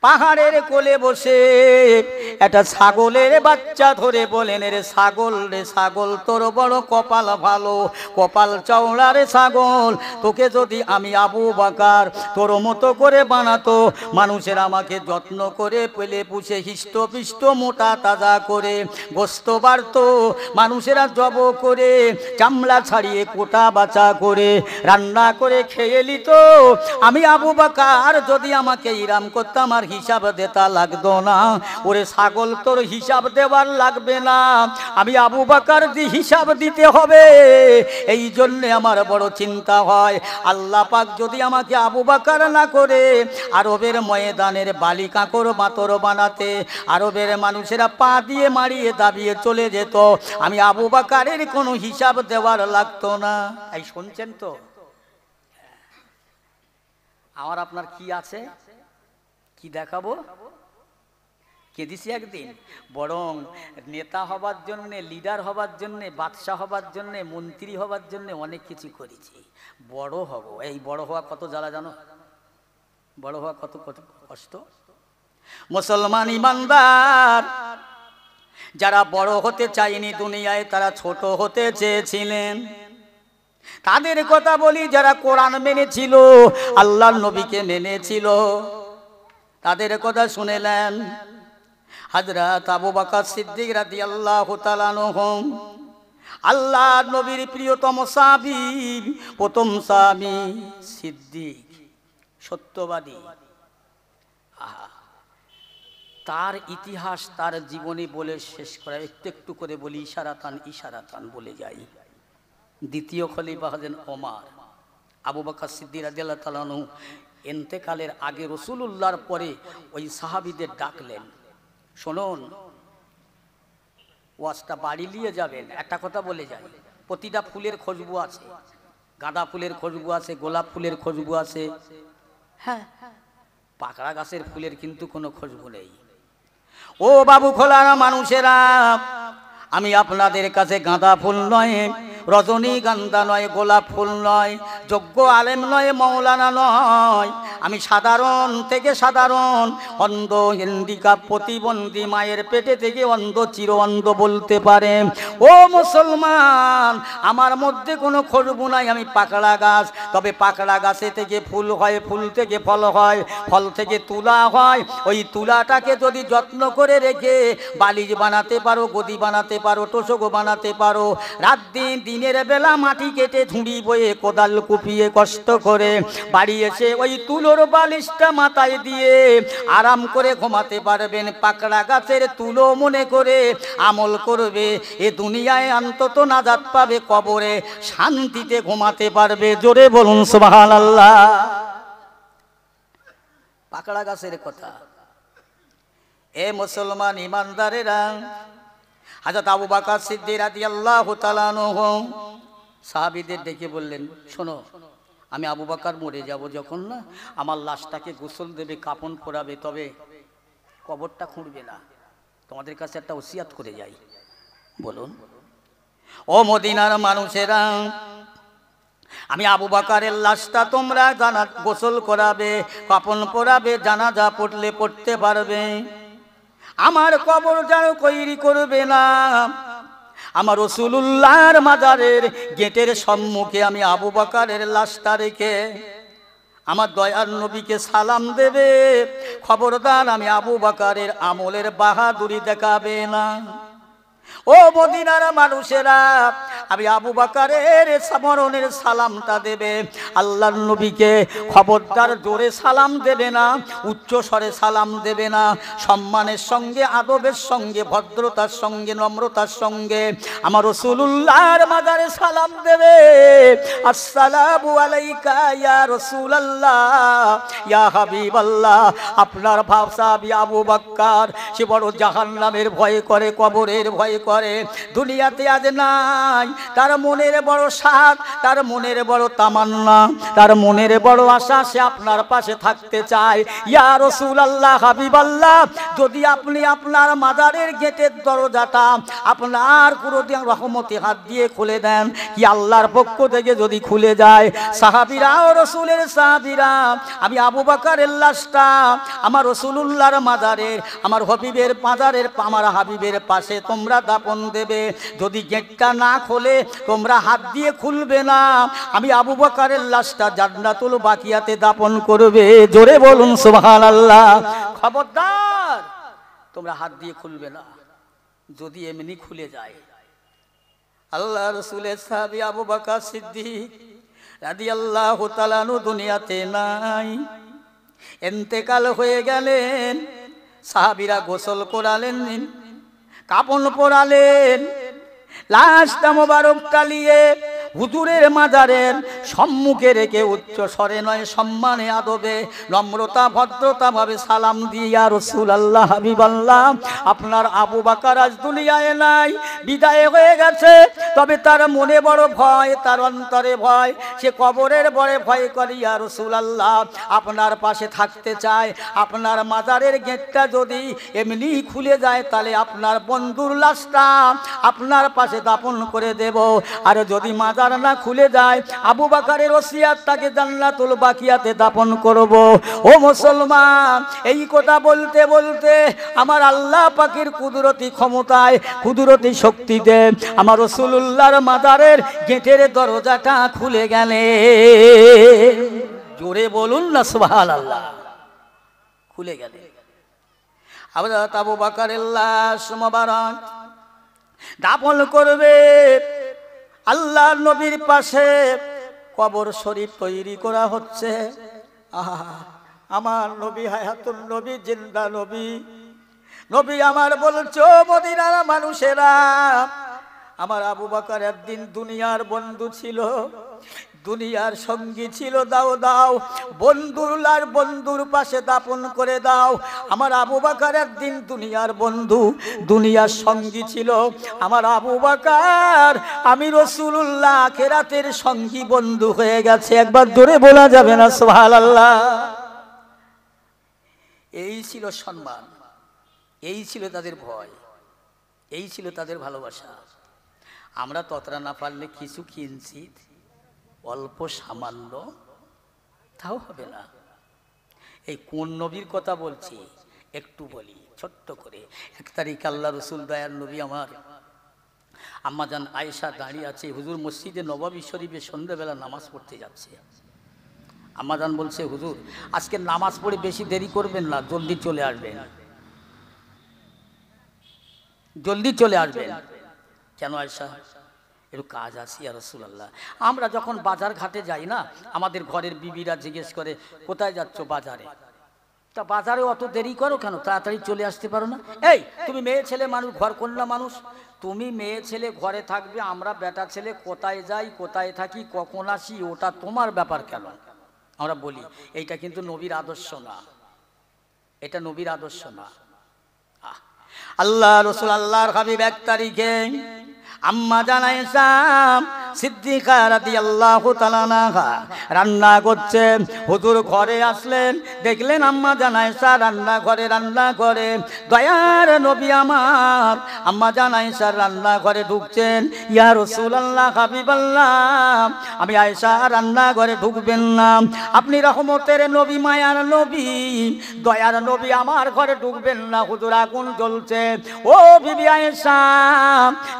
পাহাড়ের কোলে বসে একটা ছাগলের বাচ্চা ধরে বলেন, রে ছাগল, রে ছাগল, তোর বড় কপাল ভালো, কপাল চওড়া রে ছাগল, তোকে যদি আমি আবু বকর তোর মতো করে বানাতো, মানুষের আমাকে যত্ন করে পেলে পুষে হিষ্টপিষ্ট মোটা তাজা করে গোস্ত বাড়তো, মানুষেরা জব করে চামড়া ছাড়িয়ে কোটা বাছা করে রান্না করে খেয়ে নিত, আমি আবু বকর যদি আমাকে ইরাম করতাম আর হিসাব দেতা লাগতো না। ওরে ছাগল, তোর হিসাব দেওয়ার লাগবে না, আমি আবু বকর হিসাব দিতে হবে। এই জন্যে আমার বড় চিন্তা হয়, আল্লাহ পাক যদি আমাকে আবু বকর না করে আরবের ময়দানের বালি কাঁকর মাতর বানাতে, আরবের মানুষেরা পা দিয়ে মারিয়ে দাবিয়ে চলে যেত, আমি আবু বকরের কোনো হিসাব দেওয়ার লাগতো না। এই শুনছেন তো? আমার আপনার কি আছে, কি দেখাবো? কেঁদেছি একদিন, বরং নেতা হবার জন্যে, লিডার হবার জন্যে, বাদশাহ হবার জন্যে, মন্ত্রী হবার জন্যে অনেক কিছু করেছি। বড় হব, এই বড় হওয়া কত জ্বালা জানো? বড় হওয়া কত কত কষ্ট। মুসলমান ইমানদার যারা বড় হতে চায়নি দুনিয়ায়, তারা ছোট হতে চেয়েছিলেন। তাদের কথা বলি, যারা কোরআন মেনেছিল, আল্লাহর নবীকে মেনেছিল, তাদের কথা শুনেলেন। হযরত আবু বকর সিদ্দিক রাদিয়াল্লাহু তাআলা আনহু, আল্লাহর নবীর প্রিয়তম সাহাবী, প্রথম সাহাবী সিদ্দিক, সত্যবাদী। তার ইতিহাস, তার জীবনী বলে শেষ করা একটু একটু করে বলি, ইশারাতান বলে যাই। দ্বিতীয় খলিফা হলেন ওমর। আবু বকর সিদ্দিক রাদিয়াল্লাহু তাআলা আনহু ইন্তেকালের আগে রাসূলুল্লাহর পরে ওই সাহাবীদের ডাকলেন, শুনুন, ওয়াজটা বাড়ি নিয়ে যাবেন, একটা কথা বলে যাই, প্রতিটা ফুলের খুশবু আছে, গাঁদা ফুলের খুশবু আছে, গোলাপ ফুলের খুশবু আছে, হ্যাঁ, পাকড়া গাছের ফুলের কিন্তু কোনো খুশবু নেই। ও বাবু খোলারা মানুষেরা, আমি আপনাদের কাছে গাঁদা ফুল নয়, রজনীগন্ধা নয়, গোলাপ ফুল নয়, যোগ্য আলেম নয়, মৌলানা নয়, আমি সাধারণ থেকে সাধারণ অন্ধ, হ্যান্ডিক্যাপ, প্রতিবন্ধী, মায়ের পেটে থেকে অন্ধ, চির অন্ধ বলতে পারে। ও মুসলমান, আমার মধ্যে কোনো খুশবু নাই, আমি পাকড়া গাছ, তবে পাকড়া গাছে থেকে ফুল হয়, ফুল থেকে ফল হয়, ফল থেকে তুলা হয়, ওই তুলাটাকে যদি যত্ন করে রেখে বালিশ বানাতে পারো, গদি বানাতে পারো, তোষক বানাতে পারো, রাত দিন দিনের বেলা মাটি কেটে ঝুড়ি বয়ে কোদাল কুপিয়ে কষ্ট করে বাড়ি এসে ওই তুলোর বালিশটা মাথায় দিয়ে আরাম করে ঘুমাতে পারবেন। পাকড়া গাছের তুলো মনে করে আমল করবে, এ দুনিয়ায় অন্তত নাজাত পাবে, কবরে শান্তিতে ঘুমাতে পারবে। জোরে বলুন সুবহানাল্লাহ। পাকড়া গাছের কথা। এ মুসলমান ইমানদারেরা, হযরত আবু বকর সিদ্দিক রাদিয়াল্লাহু তাআলা আনহু সাহাবীদের ডেকে বললেন, শোনো, আমি আবু বকর মরে যাব যখন, না আমার লাশটাকে গোসল দেবে, কাফন পরাবে, তবে কবরটা খুঁড়বে না। তোমাদের কাছে একটা ওসিয়াত করে যাই। বলুন। ও মদিনার মানুষেরা, আমি আবু বকরের লাশটা তোমরা গোসল করাবে, কাফন পরাবে, জানাজা পড়লে পড়তে পারবে, আমার কবর যেন তৈরি করবে না। আমার রাসূলুল্লাহর মাজারের গেটের সম্মুখে আমি আবু বকরের লাশটা রেখে আমার দয়ার নবীকে সালাম দেবে, খবরদার আমি আবু বকরের আমলের বাহাদুরি দেখাবে না। ও মদিনার মানুষেরা, আমি আবু বকরের মরণের সালামটা দেবে, আল্লাহর নবীকে খবরদার জোরে সালাম দেবে না, উচ্চ স্বরে সালাম দেবে না, সম্মানের সঙ্গে, আদবের সঙ্গে, ভদ্রতার সঙ্গে, নম্রতার সঙ্গে আমার রাসূলুল্লাহর মাজারে সালাম দেবে। আসসালামু আলাইকা ইয়া রাসূলুল্লাহ, ইয়া হাবিবাল্লাহ। আপনার ভাবসাবি আবু বকর সে বড় জাহান্নামের ভয় করে, কবরের ভয় করে, দুনিয়াতে আজ নাই। তার মনের বড় সাধ, তার মনের বড় তামান্না, তার মনের বড় আশা, সে আপনার পাশে থাকতে চায়। ইয়া রাসূলুল্লাহ, হাবিবাল্লাহ, যদি আপনি আপনার মাজারের গেটের দরজাটা আপনার কুদরতি রহমতে হাত দিয়ে খুলে দেন, কি আল্লাহর পক্ষ থেকে যদি খুলে যায়, সাহাবীরা ও রাসূলের সাহাবীরা, আমি আবু বকরের লাশটা আমার রাসূলুল্লাহর মাজারের, আমার হাবিবের মাজারের, আমার হাবিবের পাশে তোমরা দাপন দেবে। যদি গেটটা না খোলে, তোমরা হাত দিয়ে খুলবে না, আমি আবু বকরের লাশটা জান্নাতুল বাকিয়াতে দাপন করবে। জোরে বলুন সুবহানাল্লাহ। খবরদার তোমরা হাত দিয়ে খুলবে না, যদি এমনি খুলে যায়। আল্লাহ রাসূলের সাহাবী আবু বকর সিদ্দিক রাদিয়াল্লাহু তাআলা আনহু দুনিয়াতে নাই, ইন্তেকাল হয়ে গেলেন। সাহাবীরা গোসল করালেন, কাপড় পরালেন, লাশটা মোবারক টালিয়ে হুজুরের মাজারের সম্মুখে রেখে উচ্চ স্বরে নয়, সম্মানে, আদবে, নম্রতা, ভদ্রতা ভাবে সালাম দিয়ে, ইয়া রাসূলুল্লাহ, হাবিবাল্লাহ, আপনার আবু বকর আজ দুনিয়ায় নাই, বিদায় হয়ে গেছে। তবে তার মনে বড় ভয়, তার অন্তরে ভয়, সে কবরের বড় ভয় করে। ইয়া রাসূলুল্লাহ, আপনার পাশে থাকতে চায়। আপনার মাজারের গেটটা যদি এমনি খুলে যায়, তাহলে আপনার বন্ধুর লাশটা আপনার পাশে দাপন করে দেব। আর যদি মাজার না খুলে যায়, আবু বকরের ওসিয়াত তাকে জান্নাতুল বাকিয়াতে দাপন করব। ও মুসলমান, এই কথা বলতে বলতে আমার আল্লাহ পাকের কুদরতি ক্ষমতায়, কুদরতি শক্তিতে আমার রাসূলুল্লাহর মাজারের গেটের দরজাটা খুলে গেলে। জোরে বলুন না সুবহানাল্লাহ। খুলে গেলে হযরত আবু বকরের লাশ মোবারক দাপন করবে। আল্লাহ নবীর পাশে কবর শরীফ তৈরি করা হচ্ছে। আহা, আমার নবী হায়াতুন নবী, জিন্দা নবী, নবী আমার বলছো মদিনার মানুষেরা, আমার আবু বকর একদিন দুনিয়ার বন্ধু ছিল, দুনিয়ার সঙ্গী ছিল। দাও দাও বন্ধুর লাশ বন্ধুর পাশে দাপন করে দাও। আমার আবু বকর একদিন দুনিয়ার বন্ধু, দুনিয়ার সঙ্গী ছিল। আমার আবু বকর আমি রাসূলুল্লাহ আখিরাতের সঙ্গী বন্ধু হয়ে গেছে। একবার জোরে বলা যাবে না সুবহানাল্লাহ। এই ছিল সম্মান, এই ছিল তাদের ভয়, এই ছিল তাদের ভালোবাসা। আমরা ততটা না পারলে কিছু কিনছি, অল্প সামান্য, তাও হবে না। এই কোন নবীর কথা বলছি একটু বলি ছোট্ট করে। 1 তারিখ আল্লাহ রসুল দয়ার নবী আমার আম্মাজান আয়েশা দাঁড়িয়ে আছে, হুজুর মসজিদে নববী শরীফে সন্ধ্যাবেলা নামাজ পড়তে যাচ্ছে। আম্মাজান বলছে, হুজুর আজকে নামাজ পড়ে বেশি দেরি করবেন না, জলদি চলে আসবেন, জলদি চলে আসবেন। কেন আয়েশা? একটু কাজ আছে ইয়া রাসূলুল্লাহ। আমরা যখন বাজার ঘাটে যাই না, আমাদের ঘরের বিবিরা জিজ্ঞেস করে কোথায় যাচ্ছ? বাজারে। তা বাজারে অত দেরি করো কেন? তাড়াতাড়ি চলে আসতে পারো না? এই তুমি মেয়ে ছেলে মানুষ, ঘর কন্যা মানুষ, তুমি মেয়ে ছেলে ঘরে থাকবে, আমরা বেটা ছেলে কোথায় যাই, কোথায় থাকি, কখন আসি, ওটা তোমার ব্যাপার কেন? আমরা বলি এইটা কিন্তু নবীর আদর্শ না, এটা নবীর আদর্শ না। আল্লাহ রসুল আল্লাহর হাবিব 1 তারিখে আম্মা জান আয়েশা সিদ্দিকা রাদিয়াল্লাহু তাআলা আনহা রান্না করছে। হুজুর ঘরে আসলেন, দেখলেন আম্মা জান আয়েশা রান্না ঘরে দয়ার নবী আমার আম্মা জান আয়েশা রান্না ঘরে ঢুকছেন। ইয়া রাসূলুল্লাহ, হাবিবাল্লাহ, আমি আয়েশা রান্না ঘরে ঢুকবেন না? আপনি রহমতের নবী, মায়ার নবী, দয়ার নবী, আমার ঘরে ঢুকবেন না? হুজুর আগুন জ্বলছে। ও বিবি আয়েশা,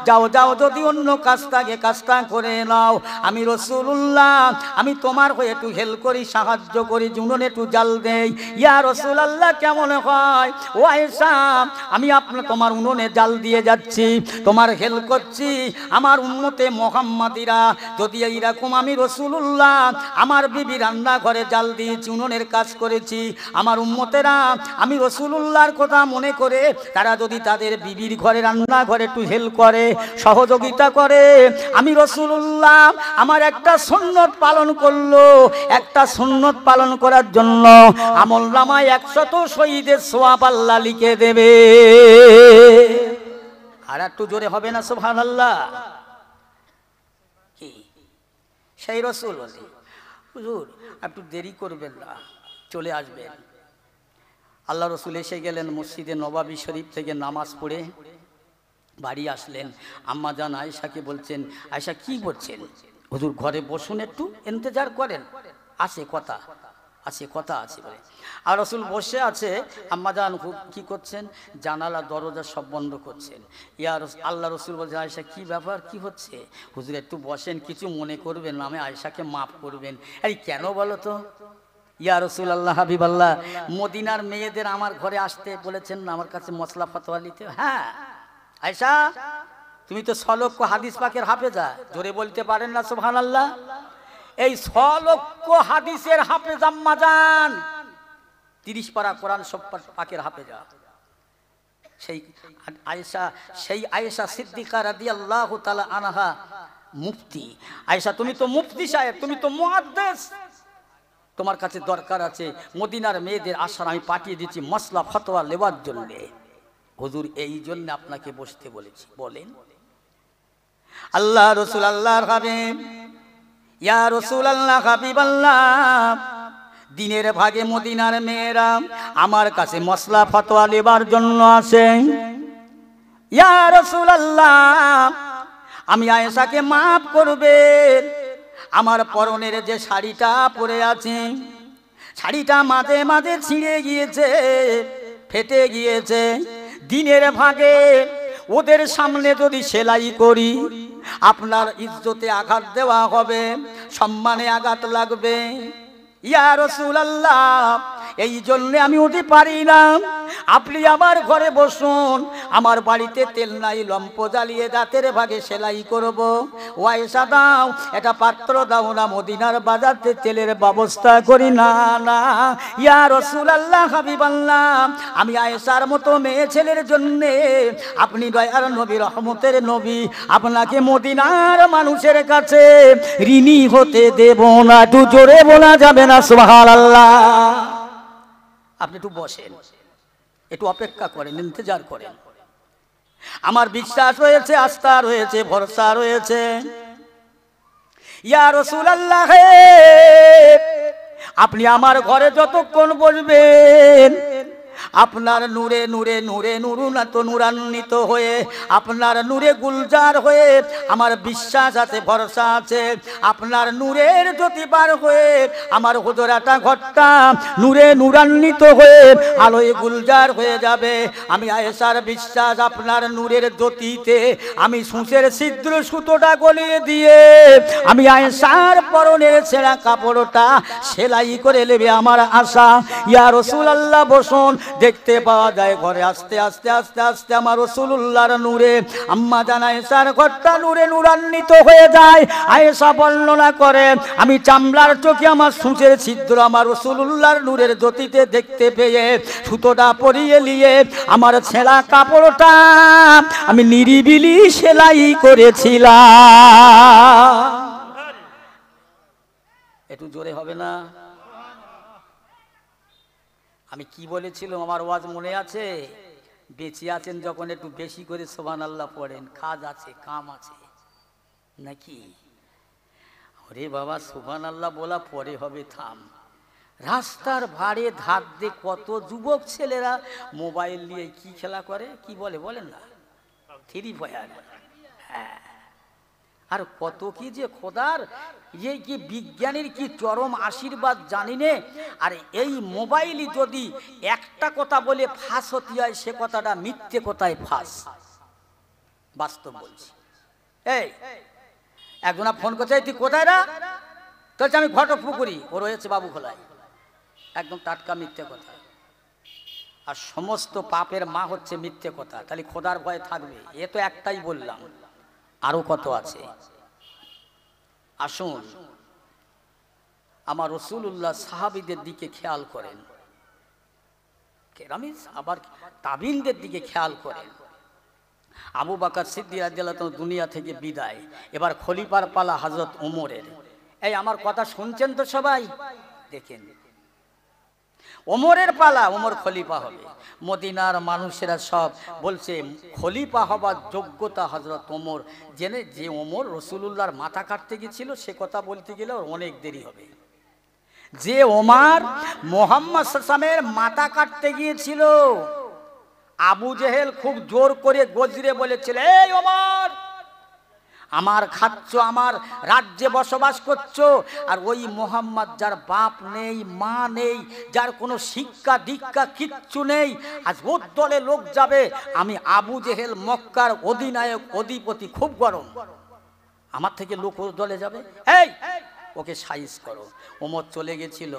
যাও যাও, যদি অন্য কাজ থাকে কাজটা করে করে নাও, আমি রাসূলুল্লাহ আমি তোমার হয়ে একটু হেল্প করি, সাহায্য করি, উনুনে একটু জাল দেই। ইয়া রাসূলুল্লাহ কেমন হয়? ও আয়েশা আমি তোমার উনুনে জাল দিয়ে যাচ্ছি, তোমার হেল্প করছি। আমার উম্মতে মুহাম্মাদিরা যদি এইরকম, আমি রাসূলুল্লাহ আমার বিবি রান্না ঘরে জাল দিয়েছি, উনুনের কাজ করেছি, আমার উম্মতেরা আমি রাসূলুল্লাহর কথা মনে করে তারা যদি তাদের বিবির ঘরে রান্না ঘরে একটু হেল্প করে, সহযোগিতা করে, আমি রাসূলুল্লাহ আমার একটা সুন্নত পালন করলো, একটা সুন্নত পালন করার জন্য আমলনামায় 100 শহীদের সওয়াব আল্লাহ লিখে দেবে। আর একটু জোরে হবে না সুবহানাল্লাহ? কি সেই রাসূল বলে, হুজুর একটু দেরি করবেন না, চলে আসবেন। আল্লাহ রাসূল এসে গেলেন, মসজিদে নববী শরীফ থেকে নামাজ পড়ে বাড়ি আসলেন। আম্মা জান আয়েশাকে বলছেন, আয়েশা কি করছেন? হুজুর ঘরে বসুন, একটু ইন্তজার করেন, আছে কথা আছে, কথা আছে বলে। আর রাসূল বসে আছে, আম্মা জান কি করছেন? জানালা দরজা সব বন্ধ করছেন। আল্লাহ রাসূল বলছেন, আয়েশা কি ব্যাপার, কি হচ্ছে? হুজুর একটু বসেন, কিছু মনে করবেন না, আমি আয়েশাকে মাফ করবেন। এই কেন বলো তো? ইয়া রাসূলুল্লাহ হাবিবাল্লাহ, মদিনার মেয়েদের আমার ঘরে আসতে বলেছেন না, আমার কাছে মশলা ফতোয়া নিতে। হ্যাঁ আয়েশা তুমি তো 6 লক্ষ হাদিস পাকের হাফেজা, জোরে বলতে পারেন না সুবহানাল্লাহ? এই 6 লক্ষ হাদিসের হাফেজ আম্মা জান, 30 পারা কোরআন সব পাকের হাফেজা। সেই আয়েশা সিদ্দিকা রাদিয়াল্লাহু তাআলা আনহা মুফতি। আয়েশা তুমি তো মুফতি সাহেব, তুমি তো মুহাদ্দিস, তোমার কাছে দরকার আছে মদিনার মেয়েদের আশার আমি পাঠিয়ে দিচ্ছি মাসলা ফতোয়া নেওয়ার জন্য। হুজুর এই জন্য আপনাকে বসতে বলেছি, বলেন। আল্লাহ রাসূল আল্লাহর হাবিব, ইয়া রাসূলুল্লাহ হাবিবাল্লাহ, দিনের ভাগে মদিনার মেয়েরা আমার কাছে মাসলা ফতোয়া নেবার জন্য আসে। ইয়া রাসূলুল্লাহ আমি আয়েশাকে মাফ করবেন, আমার পরনের যে শাড়িটা পরে আছে, শাড়িটা মাঝে মাঝে ছিঁড়ে গিয়েছে, ফেটে গিয়েছে। দিনের ভাগে ওদের সামনে যদি সেলাই করি আপনার ইজ্জতে আঘাত দেওয়া হবে, সম্মানে আঘাত লাগবে। ইয়া রাসূলুল্লাহ এই জন্য আমি উঠে পারি না, আপনি আমার ঘরে বসুন, আমার বাড়িতে তেল নাই, লম্প জ্বালিয়ে দাঁতের ভাগে সেলাই করব। ও আয়েশা দাও এটা পাত্র দাও না, মদিনার বাজারে তেলের ব্যবস্থা করি। না না ইয়া রাসূলুল্লাহ হাবিবাল্লাহ, আমি আয়েশার মতো মেয়ে ছেলের জন্য আপনি দয়ার নবী, রহমতের নবী, আপনাকে মদিনার মানুষের কাছে ঋণী হতে দেব না। একটু জোরে বলা যাবে না সুবহানাল্লাহ? আপনি একটু বসেন, একটু অপেক্ষা করেন, ইন্তজার করেন। আমার বিশ্বাস রয়েছে, আস্থা রয়েছে, ভরসা রয়েছে। ইয়া রাসূলুল্লাহ আপনি আমার ঘরে যতক্ষণ বসবেন আপনার নূরে নূরে নূরে নূরান্বিত হয়ে, আপনার নূরে গুলজার হয়ে আমার বিশ্বাস আছে, ভরসা আছে, আপনার নূরের জ্যোতিবার হয়ে আমার হুজরাটা ঘরটা নূরে নূরান্বিত হয়ে আলোয় গুলজার হয়ে যাবে। আমি আয়েশার বিশ্বাস, আপনার নূরের জ্যোতিতে আমি সূচের ছিদ্র সুতোটা গলিয়ে দিয়ে আমি আয়েশার পরনের ছেঁড়া কাপড়টা সেলাই করে নেবে আমার আশা। ইয়া রাসূলুল্লাহ বসুন, দেখতে পাওয়া যায় ঘরে আস্তে আস্তে আস্তে আস্তে আমার রাসূলুল্লাহর নূরে আম্মা জান আয়েশার ঘরটা নূরে নূরান্বিত হয়ে যায়। আয়েশা বর্ণনা করে আমি চামড়ার চোখে আমার সূচের ছিদ্র আমার রাসূলুল্লাহর নূরের জ্যোতিতে দেখতে পেয়ে সুতোটা পরিয়ে নিয়ে আমার ছেঁড়া কাপড়টা আমি নিরিবিলি সেলাই করেছিলাম। একটু জোরে হবে না? আমি কি বলেছিলাম আমার ওয়াজ মনে আছে? বেঁচে আছেন যখন একটু বেশি করে সুবহানাল্লাহ পড়েন, কাজ আছে, কাম আছে নাকি? ওরে বাবা সুবহানাল্লাহ বলা পরে হবে, থাম। রাস্তার ধারে ধার দিয়ে কত যুবক ছেলেরা মোবাইল নিয়ে কি খেলা করে, কি বলে বলেন না, ফ্রি ফায়ার। হ্যাঁ, আর কত কি যে খোদার এই কি বিজ্ঞানীর কি চরম আশীর্বাদ জানি নে। আর এই মোবাইলই যদি একটা কথা বলে ফাঁস হতে হয়, সে কথাটা মিথ্যে কথায় ফাঁস। বাস্তব বলছি। এই একজনা ফোন করছে, তুই কোথায় রা? তো আমি ঘটপুকুরি, ও রয়েছে বাবু খোলায়। একদম টাটকা মিথ্যে কথা। আর সমস্ত পাপের মা হচ্ছে মিথ্যে কথা। তাহলে খোদার ভয় থাকবে? এ তো একটাই বললাম, আরো কত আছে। আসুন আমার রাসূলুল্লাহ সাহাবীদের দিকে খেয়াল করেন, কেরামি আবার তাবিনদের দিকে খেয়াল করেন। আবু বকর সিদ্দিক রাদিয়াল্লাহু তাআলা দুনিয়া থেকে বিদায়, এবার খলিফার পালা হযরত ওমরের। এই আমার কথা শুনছেন তো সবাই? দেখেন ওমরের পালা, ওমর খলিফা হবে। মদিনার মানুষেরা সব বলছে খলিফা হবার যোগ্যতা হযরত ওমর। জেনে যে ওমর রাসূলুল্লাহর মাথা কাটতে গিয়েছিল সে কথা বলতে গেলে অনেক দেরি হবে। যে ওমর মুহাম্মদ সাল্লাল্লাহু আলাইহি ওয়াসাল্লামের মাথা কাটতে গিয়েছিল, আবু জেহেল খুব জোর করে গজরে বলেছিল, এই ওমর, আমার খাচ্ছ, আমার রাজ্যে বসবাস করছো, আর ওই মুহাম্মদ যার বাপ নেই, মা নেই, যার কোনো শিক্ষা দীক্ষা কিচ্ছু নেই, আজ ওর দলে লোক যাবে। আমি আবু জেহেল মক্কার অধিনায়ক, অধিপতি, খুব গরম, আমার থেকে লোক ওর দলে যাবে, এই ওকে সাইজ করো। ওমর চলে গেছিল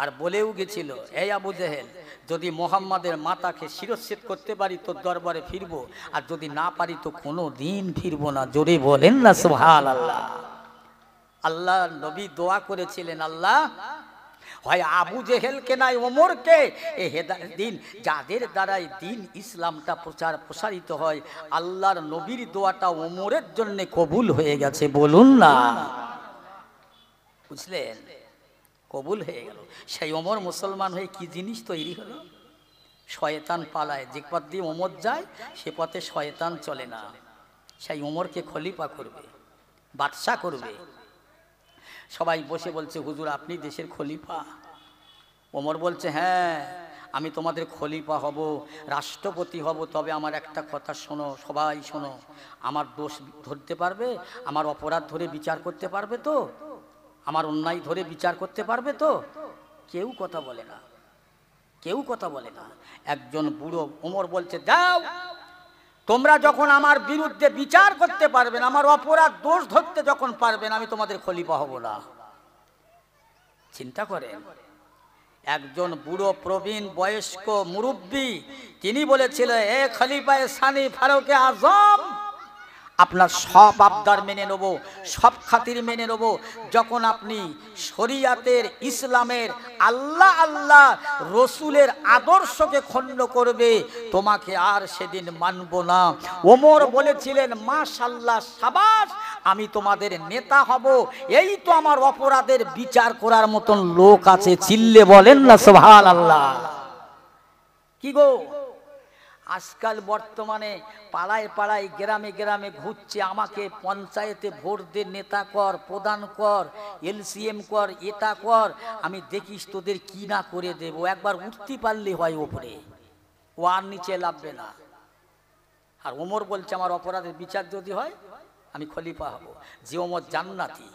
আর বলেও গেছিল, এই আবু জেহেল, যদি মোহাম্মদের মাতাকে শিরচ্ছেদ করতে পারি তোর দরবারে ফিরবো, আর যদি না পারি তো কোনো দিন ফিরবো না। জোরে বলেন না সুবহানাল্লাহ। আল্লাহ নবী দোয়া করেছিলেন, আল্লাহ হয় আবু জেহেলকে নাই ওমরকে এ হেদায়েত দিন, যাদের দ্বারাই দিন ইসলামটা প্রসারিত হয়। আল্লাহর নবীর দোয়াটা ওমরের জন্য কবুল হয়ে গেছে, বলুন না, বুঝলেন? কবুল হয়ে গেল। সেই ওমর মুসলমান হয়ে কি জিনিস তৈরি হলো? শয়তান পালায়, যে পথ দিয়ে ওমর যায় সে পথে শয়তান চলে না। সেই ওমরকে খলিফা করবে, বাদশা করবে। সবাই বসে বলছে, হুজুর আপনি দেশের খলিফা। ওমর বলছে, হ্যাঁ আমি তোমাদের খলিফা হব, রাষ্ট্রপতি হব, তবে আমার একটা কথা শোনো, সবাই শোনো, আমার দোষ ধরতে পারবে, আমার অপরাধ ধরে বিচার করতে পারবে তো, আমার অন্যায় ধরে বিচার করতে পারবে তো? কেউ কথা বলে না, কেউ কথা বলে না। একজন বুড়ো, ওমর বলছে, যাও, তোমরা যখন আমার বিরুদ্ধে বিচার করতে পারবেন, আমার অপরাধ দোষ ধরতে যখন পারবেন, আমি তোমাদের খলিফা হব না। চিন্তা করেন, একজন বুড়ো প্রবীণ বয়স্ক মুরব্বী, তিনি বলেছিলেন, এ খলিফায়ে সানি ফারুকে আজম, আপনার সব আবদার মেনে নেব, সব খাতির মেনে নেব, যখন আপনি শরিয়াতের, ইসলামের, আল্লাহ আল্লাহ রসুলের আদর্শকে খণ্ড করবে, তোমাকে আর সেদিন মানব না। ওমর বলেছিলেন, মাশাআল্লাহ, সাবাস, আমি তোমাদের নেতা হব, এই তো আমার অপরাধের বিচার করার মতন লোক আছে। চিল্লে বলেন না সুবহানাল্লাহ। কি গো, আজকাল বর্তমানে পাড়ায় পাড়ায়, গ্রামে গ্রামে ঘুরছে, আমাকে পঞ্চায়েতে ভোট দে, নেতা কর, প্রধান কর, এলসিএম কর, এটা কর, আমি দেখিস তোদের কি না করে দেব। একবার উঠতে পারলে হয় ওপরে, ও আর নিচে লাভবে না। আর ওমর বলছে, আমার অপরাধের বিচার যদি হয় আমি খলিফা হব। যে ওমর জান্নাতি।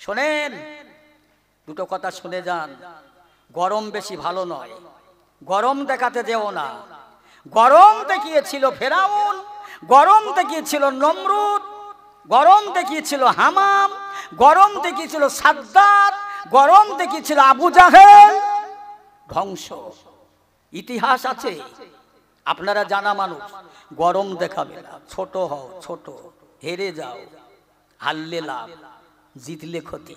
শোনেন, দুটো কথা শুনে যান, গরম বেশি ভালো নয়, গরম দেখাতে যেও না। গরম দেখিয়েছিল ফেরাউন, গরম দেখিয়েছিল নমরুদ, গরম দেখিয়েছিল হামাম, গরম দেখিয়েছিল সাদ্দাত, গরম দেখিয়েছিল আবু জাহেল। ধ্বংস ইতিহাস আছে, আপনারা জানা মানুষ। গরম দেখাবে না, ছোট হও, ছোট, হেরে যাও, হারলে লাভ, জিতলে ক্ষতি,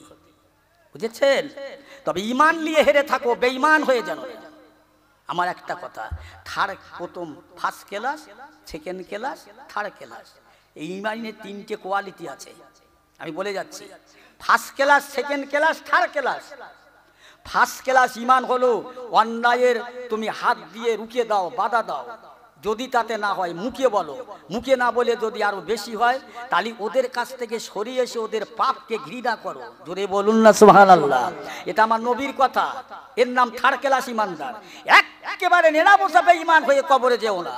বুঝেছেন? তবে ঈমান নিয়ে হেরে থাকো, বেঈমান হয়ে যাও। আমার একটা কথা, প্রথম first class, second class, third class, এই ঈমানের তিনটে কোয়ালিটি আছে, আমি বলে যাচ্ছি। First class, second class, third class. First class ঈমান হলো অন্যায়ের তুমি হাত দিয়ে রুখে দাও, বাধা দাও, যদি তাতে না হয় মুখে বলো, মুখে না বলে যদি আরো বেশি হয় তাহলে ওদের কাছ থেকে সরিয়ে এসে ওদের পাপকে ঘৃণা করো। জোরে বলুন না সুবহানাল্লাহ। এটা আমার নবীর কথা, এর নাম থার্ড ক্লাস ঈমানদার। একেবারে নেড়াবোঝাবে ঈমান হয়ে কবরে যেও না,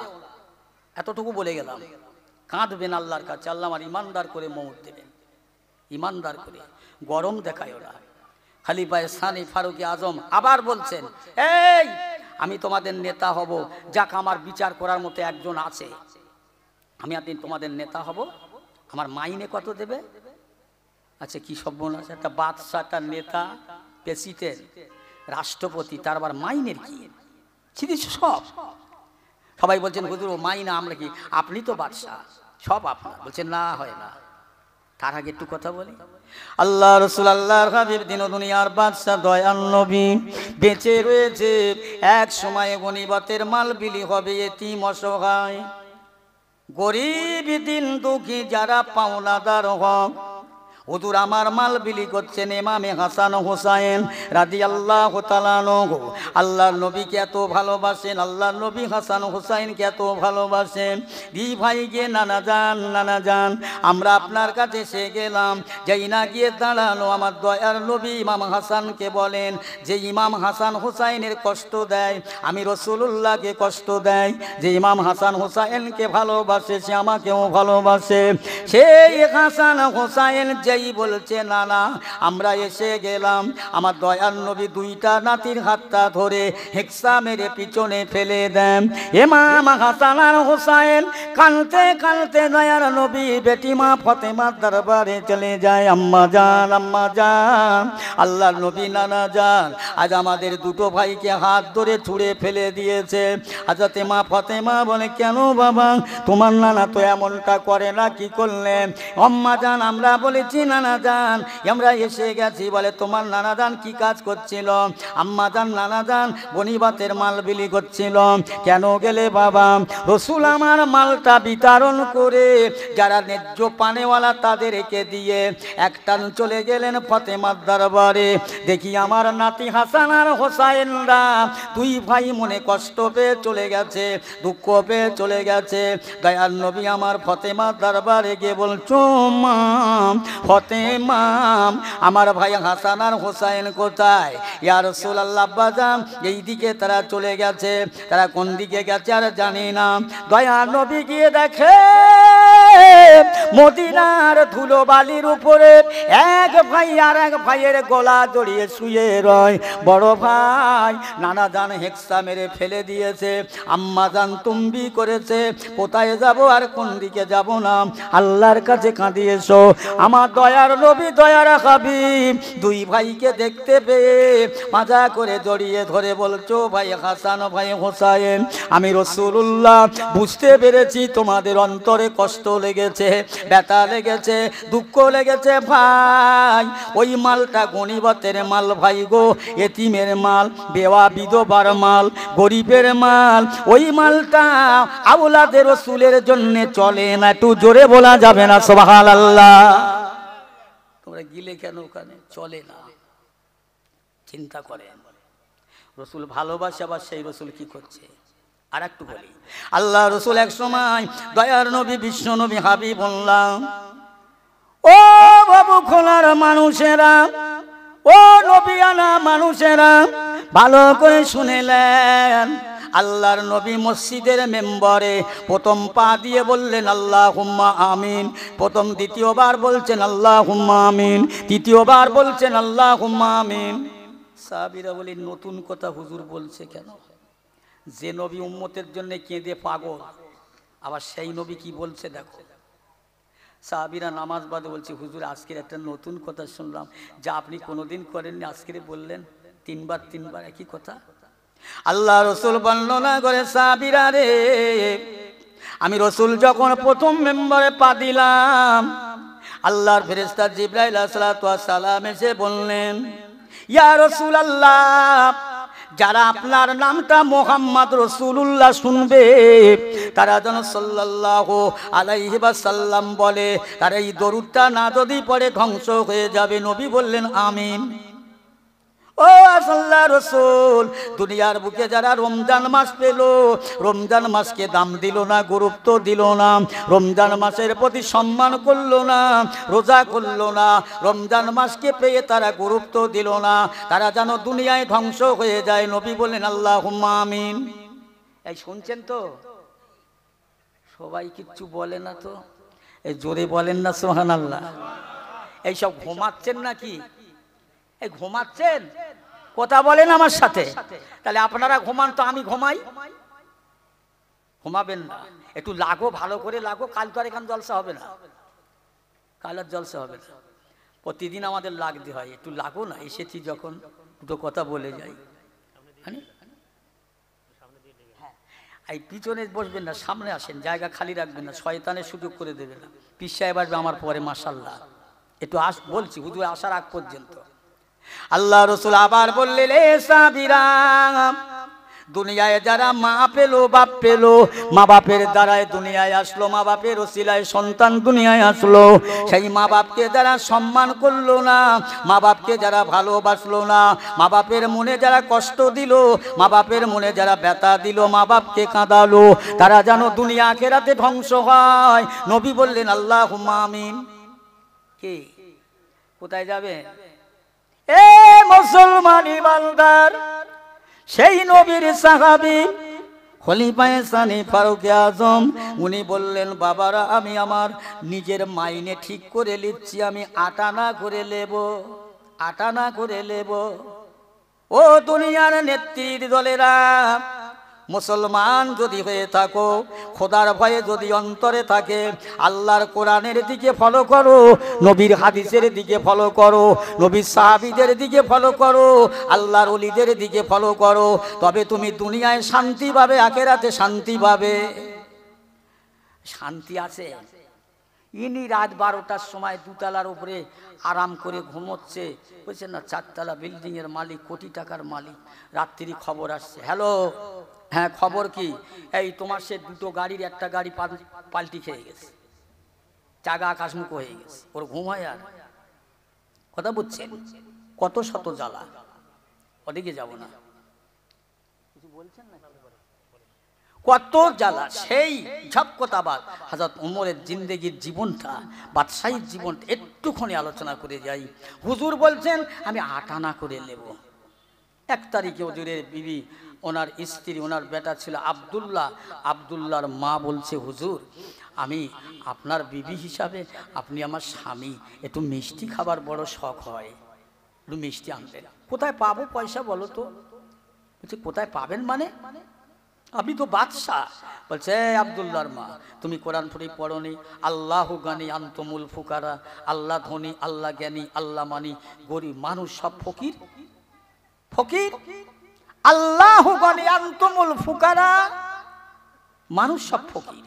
এতটুকু বলে গেলাম। কাঁদবেন আল্লাহর কাছে, আল্লাহ আমার ঈমানদার করে মওত দেবেন, ঈমানদার করে। গরম দেখায় ওরা। খলিফায়ে সানি ফারুকে আজম আবার বলছেন, এই আমি তোমাদের নেতা হব, যাক আমার বিচার করার মতো একজন আছে, আমি তোমাদের নেতা হব। আমার মাইনে কত দেবে? আচ্ছা কি সর্বনাশ, একটা বাদশা, একটা নেতা, প্রেসিডেন্ট, রাষ্ট্রপতি, তার আবার মাইনের কি ছিদিস সব। সবাই বলছেন হুজুর ও মাইনা, আমরা কি, আপনি তো বাদশা, সব আপনার। বলছেন না, হয় না। তার আগে একটু কথা বলি, আল্লাহ রাসূল আল্লাহর হাবিব দিন দুনিয়ার বাদশা দয়াল নবী বেঁচে রয়েছে। এক সময় গনিমতের মাল বিলি হবে, এতিম অসহায় গরিব দিন দুঃখী যারা পাওনাদার হক, হুজুর আমার মাল বিলি করছেন ইমামে হাসান হোসাইন রাদিয়াল্লাহু তাআলা আনহু। আল্লাহর নবীকে এত ভালোবাসেন, আল্লাহর নবী হাসান হোসাইনকে এত ভালোবাসেন। দি ভাই গিয়ে নানা যান, নানা যান, আমরা আপনার কাছে এসে গেলাম। যেই না গিয়ে দাঁড়ানো, আমার দয়ার নবী ইমাম হাসানকে বলেন যে ইমাম হাসান হোসাইনের কষ্ট দেয়, আমি রাসূলুল্লাহকে কষ্ট দেয়। যে ইমাম হাসান হোসাইনকে ভালোবাসে সে আমাকেও ভালোবাসে। সেই হাসান হোসাইন যেই বলছে না না আমরা এসে গেলাম, আমার দয়ার নবী দুইটা নাতির হাতটা ধরে হেক্সা মেরে পিছনে ফেলে দেন। ইমাম হাসান আর হোসাইন কাঁদতে কাঁদতে দয়ার নবী বেটি মা ফাতেমার দরবারে চলে যায়। আম্মা জান, আম্মা জান, আল্লাহর নবী নানা জান, আজ আমাদের দুটো ভাইকে হাত ধরে ছুঁড়ে ফেলে দিয়েছে। হযরতে মা ফাতেমা বলে কেন বাবা, তোমার নানা তো এমনটা করে না, কি করলেন? আম্মা জান আমরা বলেছি নানা জান আমরা এসে গেছি। বলে তোমার নানা জান কি কাজ করছিল? আম্মা জান নানা জান গনিমতের মাল বিলি করছিল। কেন গেলে বাবা? রাসূল আমার মালটা বিতরণ করে যারা ন্যায্য পানেওয়ালা তাদেরকে দিয়ে একটান চলে গেলেন ফাতেমার দরবারে। দেখি আমার নাতি হাসান আর হোসাইনরা দুই ভাই মনে কষ্ট পেয়ে চলে গেছে, দুঃখ পেয়ে চলে গেছে। দয়ার নবী আমার ফাতেমার দরবারে গিয়ে বলছো মা ফাতেমা আমার ভাই হাসান আর হোসাইন কোথায়? ইয়া রাসূলুল্লাহ আব্বাজান এইদিকে তারা চলে গেছে। তারা কোন দিকে গেছে আর জানি না। দয়ার নবী গিয়ে দেখে মদিনার ধুলো বালির উপরে এক ভাই আর এক ভাইয়ের গলা জড়িয়ে শুয়ে রয়। বড় ভাই নানা জান হেক্সা মেরে ফেলে দিয়েছে, আম্মা জান তুম্বি করেছে, কোথায় যাব আর কোন দিকে যাব না, আল্লাহর কাছে কাঁদিয়েছো। আমার দয়ার নবী দয়ার হাবিব দুই ভাইকে দেখতে পেয়ে মাজা করে জড়িয়ে ধরে বলছো ভাই হাসান ভাই হোসাইন, আমি রাসূলুল্লাহ বুঝতে পেরেছি তোমাদের অন্তরে কষ্ট লেগেছে, ব্যথা লেগেছে, দুঃখ লেগেছে ভাই। ওই মালটা গনিমতের মাল ভাই গো, এতিমের মাল, বেওয়া বিধবার মাল, গরিবের মাল। ওই মালটা আওলাদের রাসূলের জন্য চলে না। একটু জোরে বলা যাবে না সুবহানাল্লাহ? তোমরা গিলে কেন? ওখানে চলে না। চিন্তা করেন রাসূল ভালোবাসে, আবার সেই রাসূল কি করছে? আর একটু বলি, আল্লাহ রাসূল এক সময় দয়ার নবী বিশ্ব নবী হাবিবুল্লাহ, ও বাবু খোলার মানুষেরা, ও নবিয়ানা মানুষেরা ভালো করে শুনেলেন। আল্লাহর নবী মসজিদের মেম্বরে প্রথম পা দিয়ে বললেন আল্লাহুম্মা আমিন। প্রথম দ্বিতীয়বার বলছেন আল্লাহুম্মা আমিন, তৃতীয়বার বলছেন আল্লাহুম্মা আমিন। সাহাবীরা বলেন নতুন কথা হুজুর বলছে কেন? যে নবী উম্মতের জন্য কেঁদে পাগল, আবার সেই নবী কি বলছে দেখো। সাহাবীরা নামাজ বাদে বলছে হুজুর আজকের একটা নতুন কথা শুনলাম, যা আপনি কোনোদিন করেননি, আজকে বললেন তিনবার একই কথা। আল্লাহ রাসূল বর্ণনা করে সাহাবীরা রে, আমি রাসূল যখন প্রথম মেম্বরে পা দিলাম, আল্লাহর ফেরেশতা জিবরাইল আলাইহিস সালাতু ওয়াস সালাম এসে বললেন ইয়া রাসূলুল্লাহ, যারা আপনার নামটা মুহাম্মদ রাসূলুল্লাহ শুনবে তারা যেন সাল্লাল্লাহু আলাইহি ওয়াসাল্লাম বলে, তারা এই দরুদটা না যদি পড়ে ধ্বংস হয়ে যাবে। নবী বললেন আমিন। ও আল্লাহ রাসূল, দুনিয়ার বুকে যারা রমজান মাস পেল, রমজান মাসকে দাম দিল না, গুরুত্ব দিল না, রমজান মাসের প্রতি সম্মান করলো না, রোজা করলো না, রমজান মাসকে পেয়ে তারা গুরুত্ব দিল না, তারা যেন দুনিয়ায় ধ্বংস হয়ে যায়। নবী বলেন আল্লাহুম্মা আমিন। এই শুনছেন তো? সবাই কিচ্ছু বলে না তো? এই জোরে বলেন না সুবহানাল্লাহ? এই সব ঘুমাচ্ছেন নাকি? এই ঘুমাচ্ছেন? কথা বলেন আমার সাথে। তাহলে আপনারা ঘুমান তো আমি ঘুমাই? ঘুমাবেন না, একটু লাগো, ভালো করে লাগো। কাল তো আর এখানে জলসা হবে না, কাল আর জলসা হবে না। প্রতিদিন আমাদের লাগতে হয়, একটু লাগো না, এসেছি যখন দুটো কথা বলে যাই। এই পিছনে বসবেন না, সামনে আসেন, জায়গা খালি রাখবেন না, শয়তানের সুযোগ করে দেবে না। পীর সাহেব আসবে আমার পরে, মাশাআল্লাহ। একটু বলছি হুজুর আসার আগ পর্যন্ত। আল্লাহ রসুল আবার বললেন, এ সাবিরা, দুনিয়ায় যারা মা পেলো বাপ পেলো, মা বাপের দ্বারায় দুনিয়ায় আসলো, মা বাপের ওসিলায় সন্তান দুনিয়ায় আসলো, সেই মা বাপকে যারা সম্মান করলো না, মা বাপকে যারা ভালোবাসলো না, মা বাপের মনে যারা কষ্ট দিল, মা বাপের মনে যারা ব্যথা দিল, মা বাপকে কাঁদালো, তারা যেন দুনিয়া আখিরাতে ধ্বংস হয়। নবী বললেন আল্লাহুম্মা আমিন। কে কোথায় যাবে? এ মুসলমান ইমানদার, সেই নবীর সাহাবী খলিফায়ে সানি ফারুক আজম, উনি বললেন, বাবারা আমি আমার নিজের মাইনে ঠিক করে নিচ্ছি, আমি আটানা করে নেব, আটানা করে নেব। ও দুনিয়ার নেত্রীর দলেরা, মুসলমান যদি হয়ে থাকো, খোদার ভয়ে যদি অন্তরে থাকে, আল্লাহর কোরআনের দিকে ফলো করো, নবীর হাদিসের দিকে ফলো করো, নবীর সাহাবীদের দিকে ফলো করো, আল্লাহর ওলিদের দিকে ফলো করো, তবে তুমি দুনিয়ায় শান্তি পাবে, আখিরাতে শান্তি পাবে। শান্তি আছে? ইনি রাত 12টার সময় দুতলার উপরে আরাম করে ঘুমোচ্ছে, বুঝছেন না, 4তলা বিল্ডিং এর মালিক, কোটি টাকার মালিক। রাত্রি খবর আসছে, হ্যালো, হ্যাঁ খবর কি? এই তোমার সে দুটো গাড়ির একটা গাড়ি পাল্টি খেয়ে গেছে, চাগা আকাশমুখ হয়ে গেছে, ওর ঘুম হয় আর? কথা বুঝছেন? কত শত জ্বালা, ওদিকে যাব না, কিছু বলছেন না, কত জ্বালা। সেই ঝপকতাবাদ হযরত ওমরের জিন্দেগির জীবনটা, বাদশাহীর জীবনটা একটুখানি আলোচনা করে যাই। হুজুর বলছেন আমি আটানা করে নেব। 1 তারিখে হুজুরের বিবি, ওনার স্ত্রী, ওনার বেটা ছিল আব্দুল্লাহ, আব্দুল্লাহর মা বলছে, হুজুর আমি আপনার বিবি হিসাবে, আপনি আমার স্বামী, একটু মিষ্টি খাবার বড় শখ হয়, একটু মিষ্টি আনবেন। কোথায় পাবো পয়সা বলো তো? বলছে কোথায় পাবেন মানে? আপনি তো বাদশাহ। বলছে আব্দুল্লাহর মা, তুমি কোরআন শরীফ পড়োনি? আল্লাহু গানি আনতুমুল ফুকারা, আল্লাহ ধনী, আল্লাহ জ্ঞানী, আল্লাহ মানি, গরিব মানুষ সব ফকির। ফকির, আল্লাহু গানি আনতুমুল ফুকারা, মানুষ সব ফকির।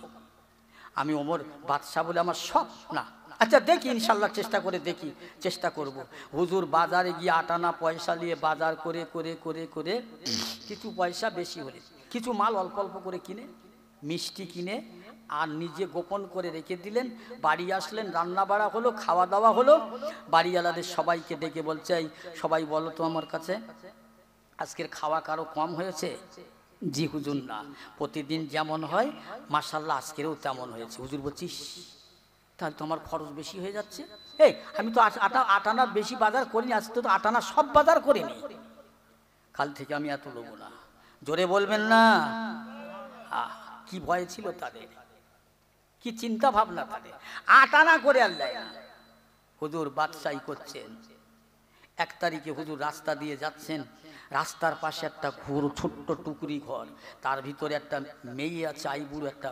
আমি ওমর বাদশাহ বলে আমার সব না। আচ্ছা দেখি, ইনশাল্লাহ চেষ্টা করে দেখি, চেষ্টা করব। হুজুর বাজারে গিয়ে আটানা পয়সা নিয়ে বাজার করে করে করে করে কিছু পয়সা বেশি হলে কিছু মাল অল্প অল্প করে কিনে, মিষ্টি কিনে আর নিজে গোপন করে রেখে দিলেন। বাড়ি আসলেন, রান্না বাড়া হলো, খাওয়া দাওয়া হলো। বাড়িওয়ালাদের সবাইকে ডেকে বলছে, এই সবাই বলো তো আমার কাছে, আজকের খাওয়া কারো কম হয়েছে? জি হুজুর না, প্রতিদিন যেমন হয় মাশাআল্লাহ আজকেরও তেমন হয়েছে। হুজুর বলছিস তাহলে তোমার খরচ বেশি হয়ে যাচ্ছে। এই আমি তো আটানার বেশি বাজার করিনি, আজকে তো আটানা সব বাজার করিনি, কাল থেকে আমি এত লোব না। জোরে বলবেন না? কি ভয় ছিল তাদের, কি চিন্তা ভাবনা তাদের, আটানা করে আল্লাহ। হুজুর বাদশাহী করছেন। 1 তারিখে হুজুর রাস্তা দিয়ে যাচ্ছেন, রাস্তার পাশে একটা ছোট্ট টুকরি ঘর, তার ভিতরে একটা মেয়ে আছে, আইবুড়ো একটা,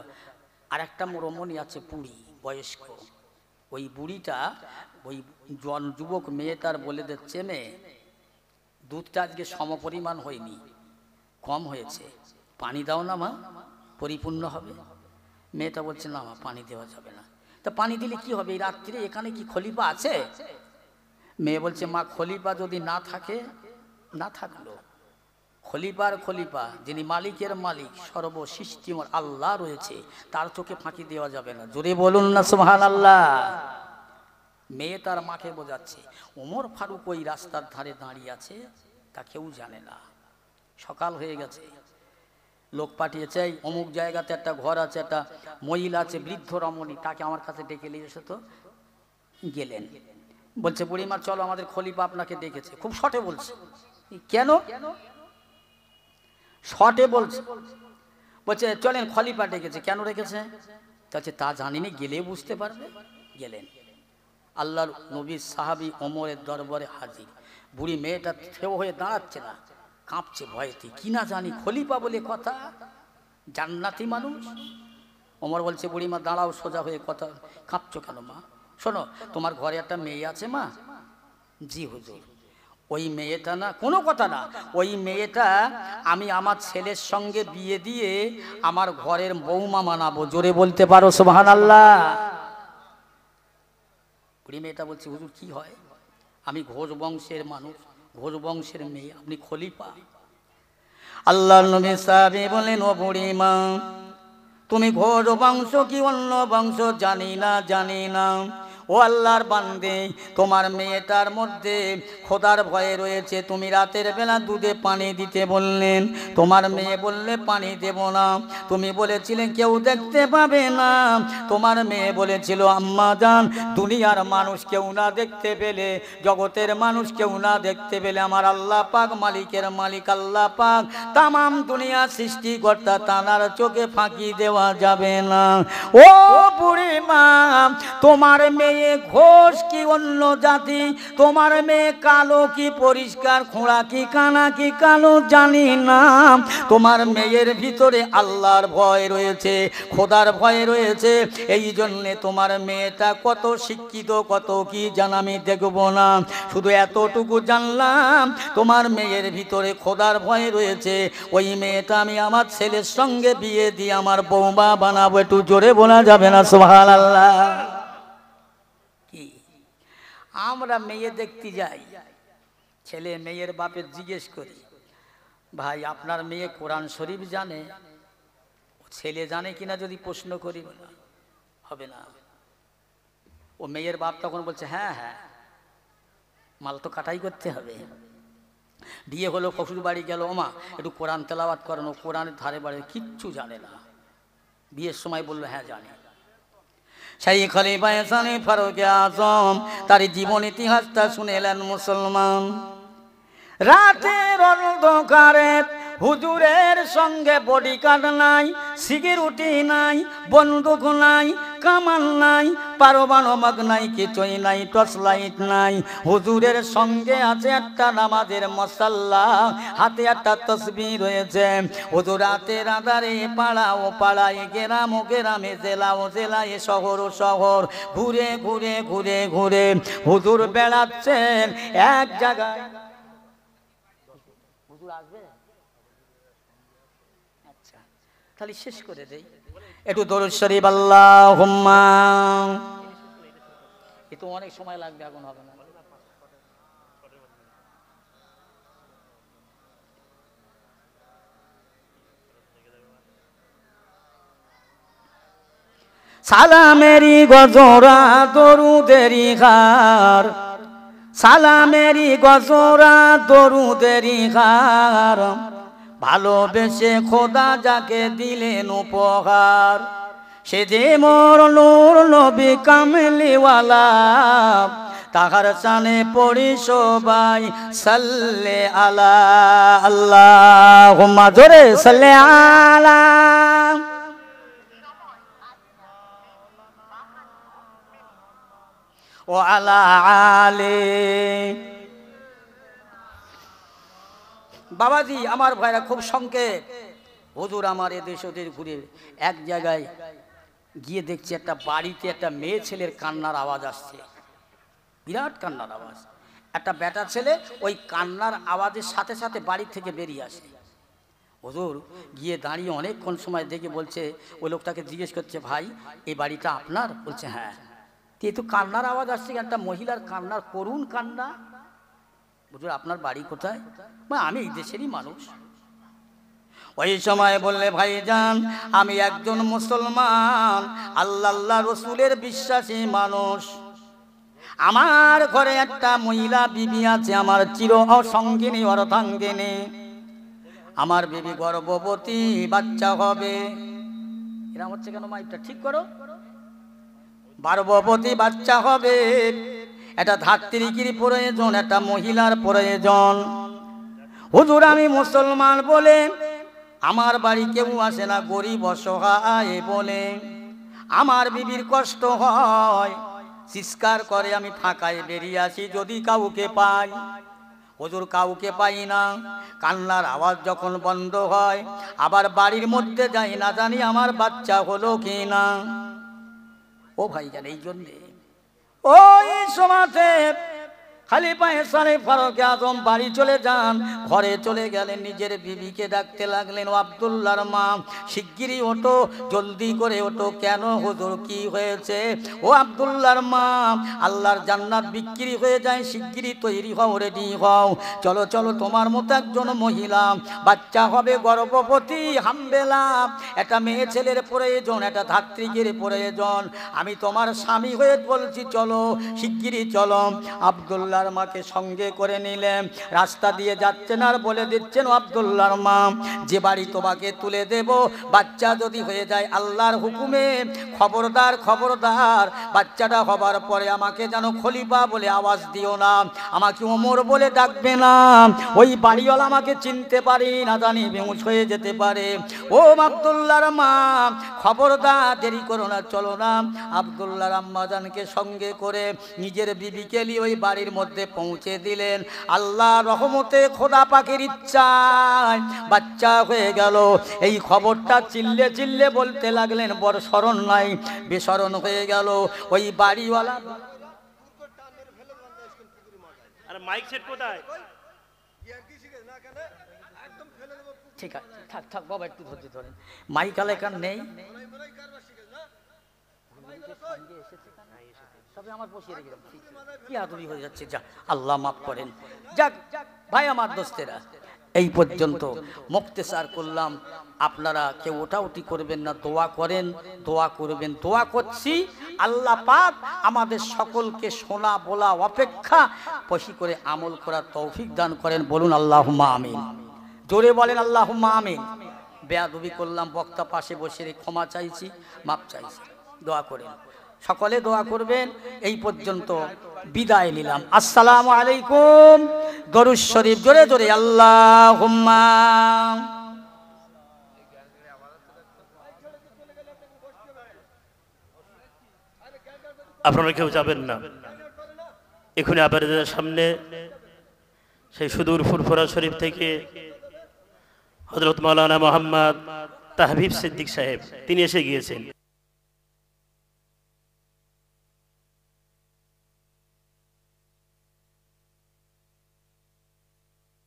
আর একটা রমণী আছে বুড়ি বয়স্ক। ওই বুড়িটা ওই যুবক মেয়েটার বলে দিচ্ছে, মেয়ে দুধটা আজকে সমপরিমাণ হয়নি, কম হয়েছে, পানি দাও না মা, পরিপূর্ণ হবে। মেয়েটা বলছে না মা, পানি দেওয়া যাবে না। তা পানি দিলে কি হবে? এই রাত্রিরে এখানে কি খলিফা আছে? মেয়ে বলছে মা, খলিফা যদি না থাকে, না থাকলো, খলিফার খলিফা যিনি মালিকের মালিক, সর্বসৃষ্টিময় আল্লাহ রয়েছে, তার চোখে ফাঁকি দেওয়া যাবে না। জোরে বলুন না সুবহানাল্লাহ। মেয়ে তার মাকে বোঝাচ্ছে। ওমর ফারুক ওই রাস্তার ধারে দাঁড়িয়ে আছে, তা কেউ জানে না। সকাল হয়ে গেছে, লোক পাঠিয়েছে, অমুক জায়গাতে একটা ঘর আছে, একটা মহিলা আছে বৃদ্ধ রমণী, তাকে আমার কাছে ডেকে নিয়ে এসে। তো গেলেন, বলছে বুড়িমা চলো, আমাদের খলিফা আপনাকে ডেকেছে। খুব শর্টে বলছে। কেন শর্টে বলছে? বলছে চলেন, খলিফা ডেকেছে। কেন রেখেছে? তা জানিনি, গেলে বুঝতে পারবে। গেলেন, আল্লাহর নবীর সাহাবী ওমরের দরবারে হাজির। বুড়ি মেয়েটা থেও হয়ে দাঁড়াচ্ছে না, কাঁপছে ভয়েতে, কি না জানি, খলিফা বলে কথা, জান্নাতি মানুষ। ওমর বলছে বুড়িমা দাঁড়াও, সোজা হয়ে কথা, কাঁপছো কেন মা? শোনো, তোমার ঘরে একটা মেয়ে আছে মা, জি হুজুর, ওই মেয়েটা না, কোনো কথা না, ওই মেয়েটা আমি আমার ছেলের সঙ্গে বিয়ে দিয়ে আমার ঘরের বৌমা মানাবো। জোরে বলতে পারো সুবহানাল্লাহ। ওই মেয়েটা বলছে হুজুর কি হয়, আমি ঘোষ বংশের মানুষ, ঘোষ বংশের মেয়ে, আপনি খলিফা। আল্লাহর নবী সাহাবী বলেন, ও বুড়িমা, তুমি ঘোষ বংশ কি অন্য বংশ জানি না, জানি না। ও আল্লাহর বান্দে, তোমার মেয়েটার মধ্যে খোদার ভয়ে রয়েছে। তুমি রাতের বেলা দুধে পানি দিতে বললেন, তোমার মেয়ে বললে পানি দেব না। তুমি বলেছিলে কেউ দেখতে পাবে না। তোমার মেয়ে বলেছিল আম্মা জান, দুনিয়ার মানুষ কেউ না দেখতে পেলে, জগতের মানুষ কেউ না দেখতে পেলে, আমার আল্লাহ পাক, মালিকের মালিক আল্লাহ পাক, তামাম দুনিয়া সৃষ্টিকর্তা, তানার চোখে ফাঁকি দেওয়া যাবে না। ও বুড়ি মা, তোমার মেয়ে ঘোষ কি অন্য জাতি, তোমার মেয়ে কালো কি পরিষ্কার, খোঁড়া কি কানা কি কালো জানি না, তোমার মেয়ের ভিতরে আল্লাহর ভয় রয়েছে, খোদার ভয় রয়েছে। এই জন্যে তোমার মেয়েটা কত শিক্ষিত, কত কি জান আমি দেখব না, শুধু এতটুকু জানলাম তোমার মেয়ের ভিতরে খোদার ভয় রয়েছে। ওই মেয়েটা আমি আমার ছেলের সঙ্গে বিয়ে দিয়ে আমার বৌমা বানাবো। একটু জোরে বলা যাবে না সুবহানাল্লাহ? কি আমরা মেয়ে দেখতে যাই, ছেলে মেয়ের বাপের জিজ্ঞেস করি, ভাই আপনার মেয়ে কোরআন শরীফ জানে? ছেলে জানে কিনা যদি প্রশ্ন করি, হবে না। ও মেয়ের বাপ তখন বলছে হ্যাঁ হ্যাঁ, মাল তো কাটাই করতে হবে। বিয়ে হলো, শ্বশুর বাড়ি গেল, ওমা একটু কোরআন তেলাওয়াত করেন। ও কোরআনের ধারে বাড়ি কিচ্ছু জানে না। বিয়ের সময় বললো হ্যাঁ জানে। সেই খলিফা এহসানে ফারুকে আজম তার জীবন ইতিহাসটা শুনেলেন মুসলমান। রাতের অন্ধকারে হুজুরের সঙ্গে বডিগার্ড নাই, সিকিউরিটি নাই, বন্দুক নাই, কামান নাই, পারমাণবিক নাই, কিছুই নাই, টর্চ লাইট নাই। হুজুরের সঙ্গে আছে একটা নামাজের মশাল্লা, হাতে একটা তসবিহ রয়েছে। হুজুর রাতের আঁধারে পাড়া ও পাড়ায়, গ্রাম ও গ্রামে, জেলা ও জেলায়, শহর ও শহর ঘুরে ঘুরে ঘুরে ঘুরে হুজুর বেড়াচ্ছেন এক জায়গায়। হুজুর আসবে? আচ্ছা, তাহলে শেষ করে দেই। একটু দরুদ শরীফ আল্লাহুম্মা। এ তো অনেক সময় লাগবে, এখন হবে না। সালামেরি গজরা দরুদেরি ঘর, সালামেরি গজরা দরুদেরি ঘর, ভালোবেসে খোদা যাকে দিলেন উপহার, সে যে মোর নূর নবী কামলিওয়ালা, তাহার সানে পড়ি সবাই সাল্লে আলা। আল্লাহুম্মা, জোরে সাল্লে আলা। ও আলা আলে। বাবাজি আমার ভাইরা, খুব সংক্ষেপ। হুজুর আমার এদেশ ওদের ঘুরে এক জায়গায় গিয়ে দেখছি একটা বাড়িতে একটা মেয়ে ছেলের কান্নার আওয়াজ আসছে, বিরাট কান্নার আওয়াজ। একটা বেটা ছেলে ওই কান্নার আওয়াজের সাথে সাথে বাড়ি থেকে বেরিয়ে আসে। হুজুর গিয়ে দাঁড়িয়ে অনেকক্ষণ সময় দেখে বলছে, ওই লোকটাকে জিজ্ঞেস করছে, ভাই এই বাড়িটা আপনার? বলছে হ্যাঁ। তো কান্নার আওয়াজ আসছে, একটা মহিলার কান্নার, করুণ কান্না। হুজুর আপনার বাড়ি কোথায়? আমি এই দেশেরই মানুষ। ওই সময় বললে, ভাইজান আমি একজন মুসলমান, আল্লাহ রসুলের বিশ্বাসী মানুষ। আমার ঘরে একটা মহিলা বিবি আছে, আমার চির অসঙ্গিনী অর্ধাঙ্গিনী। আমার বিবি গর্ভবতী, বাচ্চা হবে। এরা হচ্ছে কেন, মাইকটা ঠিক করো। গর্ভবতী বাচ্চা হবে, একটা ধাত্রীর প্রয়োজন, একটা মহিলার প্রয়োজন। হুজুর আমি মুসলমান বলে আমার বাড়ি কেউ আসে না, গরিব অসহায় বলে আমার বিবির কষ্ট হয়, চিৎকার করে, আমি ফাঁকায় বেরিয়ে আসি যদি কাউকে পাই। হুজুর কাউকে পাই না। কান্নার আওয়াজ যখন বন্ধ হয়, আবার বাড়ির মধ্যে যাই, না জানি আমার বাচ্চা হলো কি না। ও ভাইজান, এই জন্যে ওই সমাজে খলিফা এসারে ফারুক আজম বাড়ি চলে যান। ঘরে চলে গেলেন, নিজের বিবিকে ডাকতে লাগলেন, ও আব্দুল্লাহর মা, শিগগিরই ওঠো, জলদি করে ওঠো। কেন হুজুর, কি হয়েছে? ও আব্দুল্লাহর মা, আল্লাহর জান্নাত বিক্রি হয়ে যায়, শিগগিরই তৈরি হও, রেডি হও। চলো চলো, তোমার মতো একজন মহিলা, বাচ্চা হবে, গর্ভবতী, হামবেলা, একটা মেয়ে ছেলের প্রয়োজন, একটা ধাত্রীকের প্রয়োজন। আমি তোমার স্বামী হয়ে বলছি, চলো, শিগগিরই চলো। আব্দুল্লাহর মাকে সঙ্গে করে নিলেন, রাস্তা দিয়ে যাচ্ছেন আর বলে দিচ্ছেন, আব্দুল্লাহর মা, যে বাড়ি তোমাকে তুলে দেব, বাচ্চা যদি হয়ে যায় আল্লাহর হুকুমে, খবরদার খবরদার, বাচ্চাটা হবার পরে আমাকে যেন খলিফা বলে আওয়াজ দিও না, আমাকে ওমর বলে ডাকবে না। ওই বাড়িওয়ালা আমাকে চিনতে পারি না, জানি বেহুশ হয়ে যেতে পারে। ও আব্দুল্লাহর মা, খবরদার, দেরি করো না, চলো না। আব্দুল্লাহর আম্মাজানকে সঙ্গে করে নিজের বিবিকে নিয়ে ওই বাড়ির মধ্যে পৌঁছে দিলেন। আল্লাহ রহমতে, খোদা পাকের ইচ্ছায় বাচ্চা হয়ে গেল। এই খবরটা চিল্লে চিল্লে বলতে লাগলেন, বড় স্মরণ নাই, বেস্মরণ হয়ে গেল। ওই বাড়িওয়ালা, আর মাইক সেট কোথায়? ঠিক আছে, থাক থাক বাবা, একটু ধৈর্য ধরেন। মাইক আলেকার নেই, তবে আমার বসিয়ে রেখে কি আদুরি হয়ে যাচ্ছে, যা আল্লাহ মাফ করেন। যাক ভাই আমার দোস্তেরা, এই পর্যন্ত মুক্তেসার করলাম। আপনারা কেউ ওটাউটি করবেন না, দোয়া করেন, দোয়া করবেন, দোয়া করছি আল্লাহ পাক আমাদের সকলকে শোনা বলা অপেক্ষা বেশি করে আমল করার তৌফিক দান করেন। বলুন আল্লাহুম্মা আমিন, জোরে বলেন আল্লাহুম্মা আমিন। বেয়াদবি করলাম, বক্তা পাশে বসে ক্ষমা চাইছি, মাপ চাইছি, দোয়া করেন, সকলে দোয়া করবেন। এই পর্যন্ত বিদায় নিলাম। আসসালামু আলাইকুম। দরুদ শরীফ জোরে জোরে আল্লাহুম্মা। আপনারা কেউ যাবেন না, এখানে আপনাদের সামনে সেই সুদূর ফুরফুরা শরীফ থেকে হযরত মাওলানা মুহাম্মদ তাহবিব সিদ্দিক সাহেব তিনি এসে গিয়েছেন।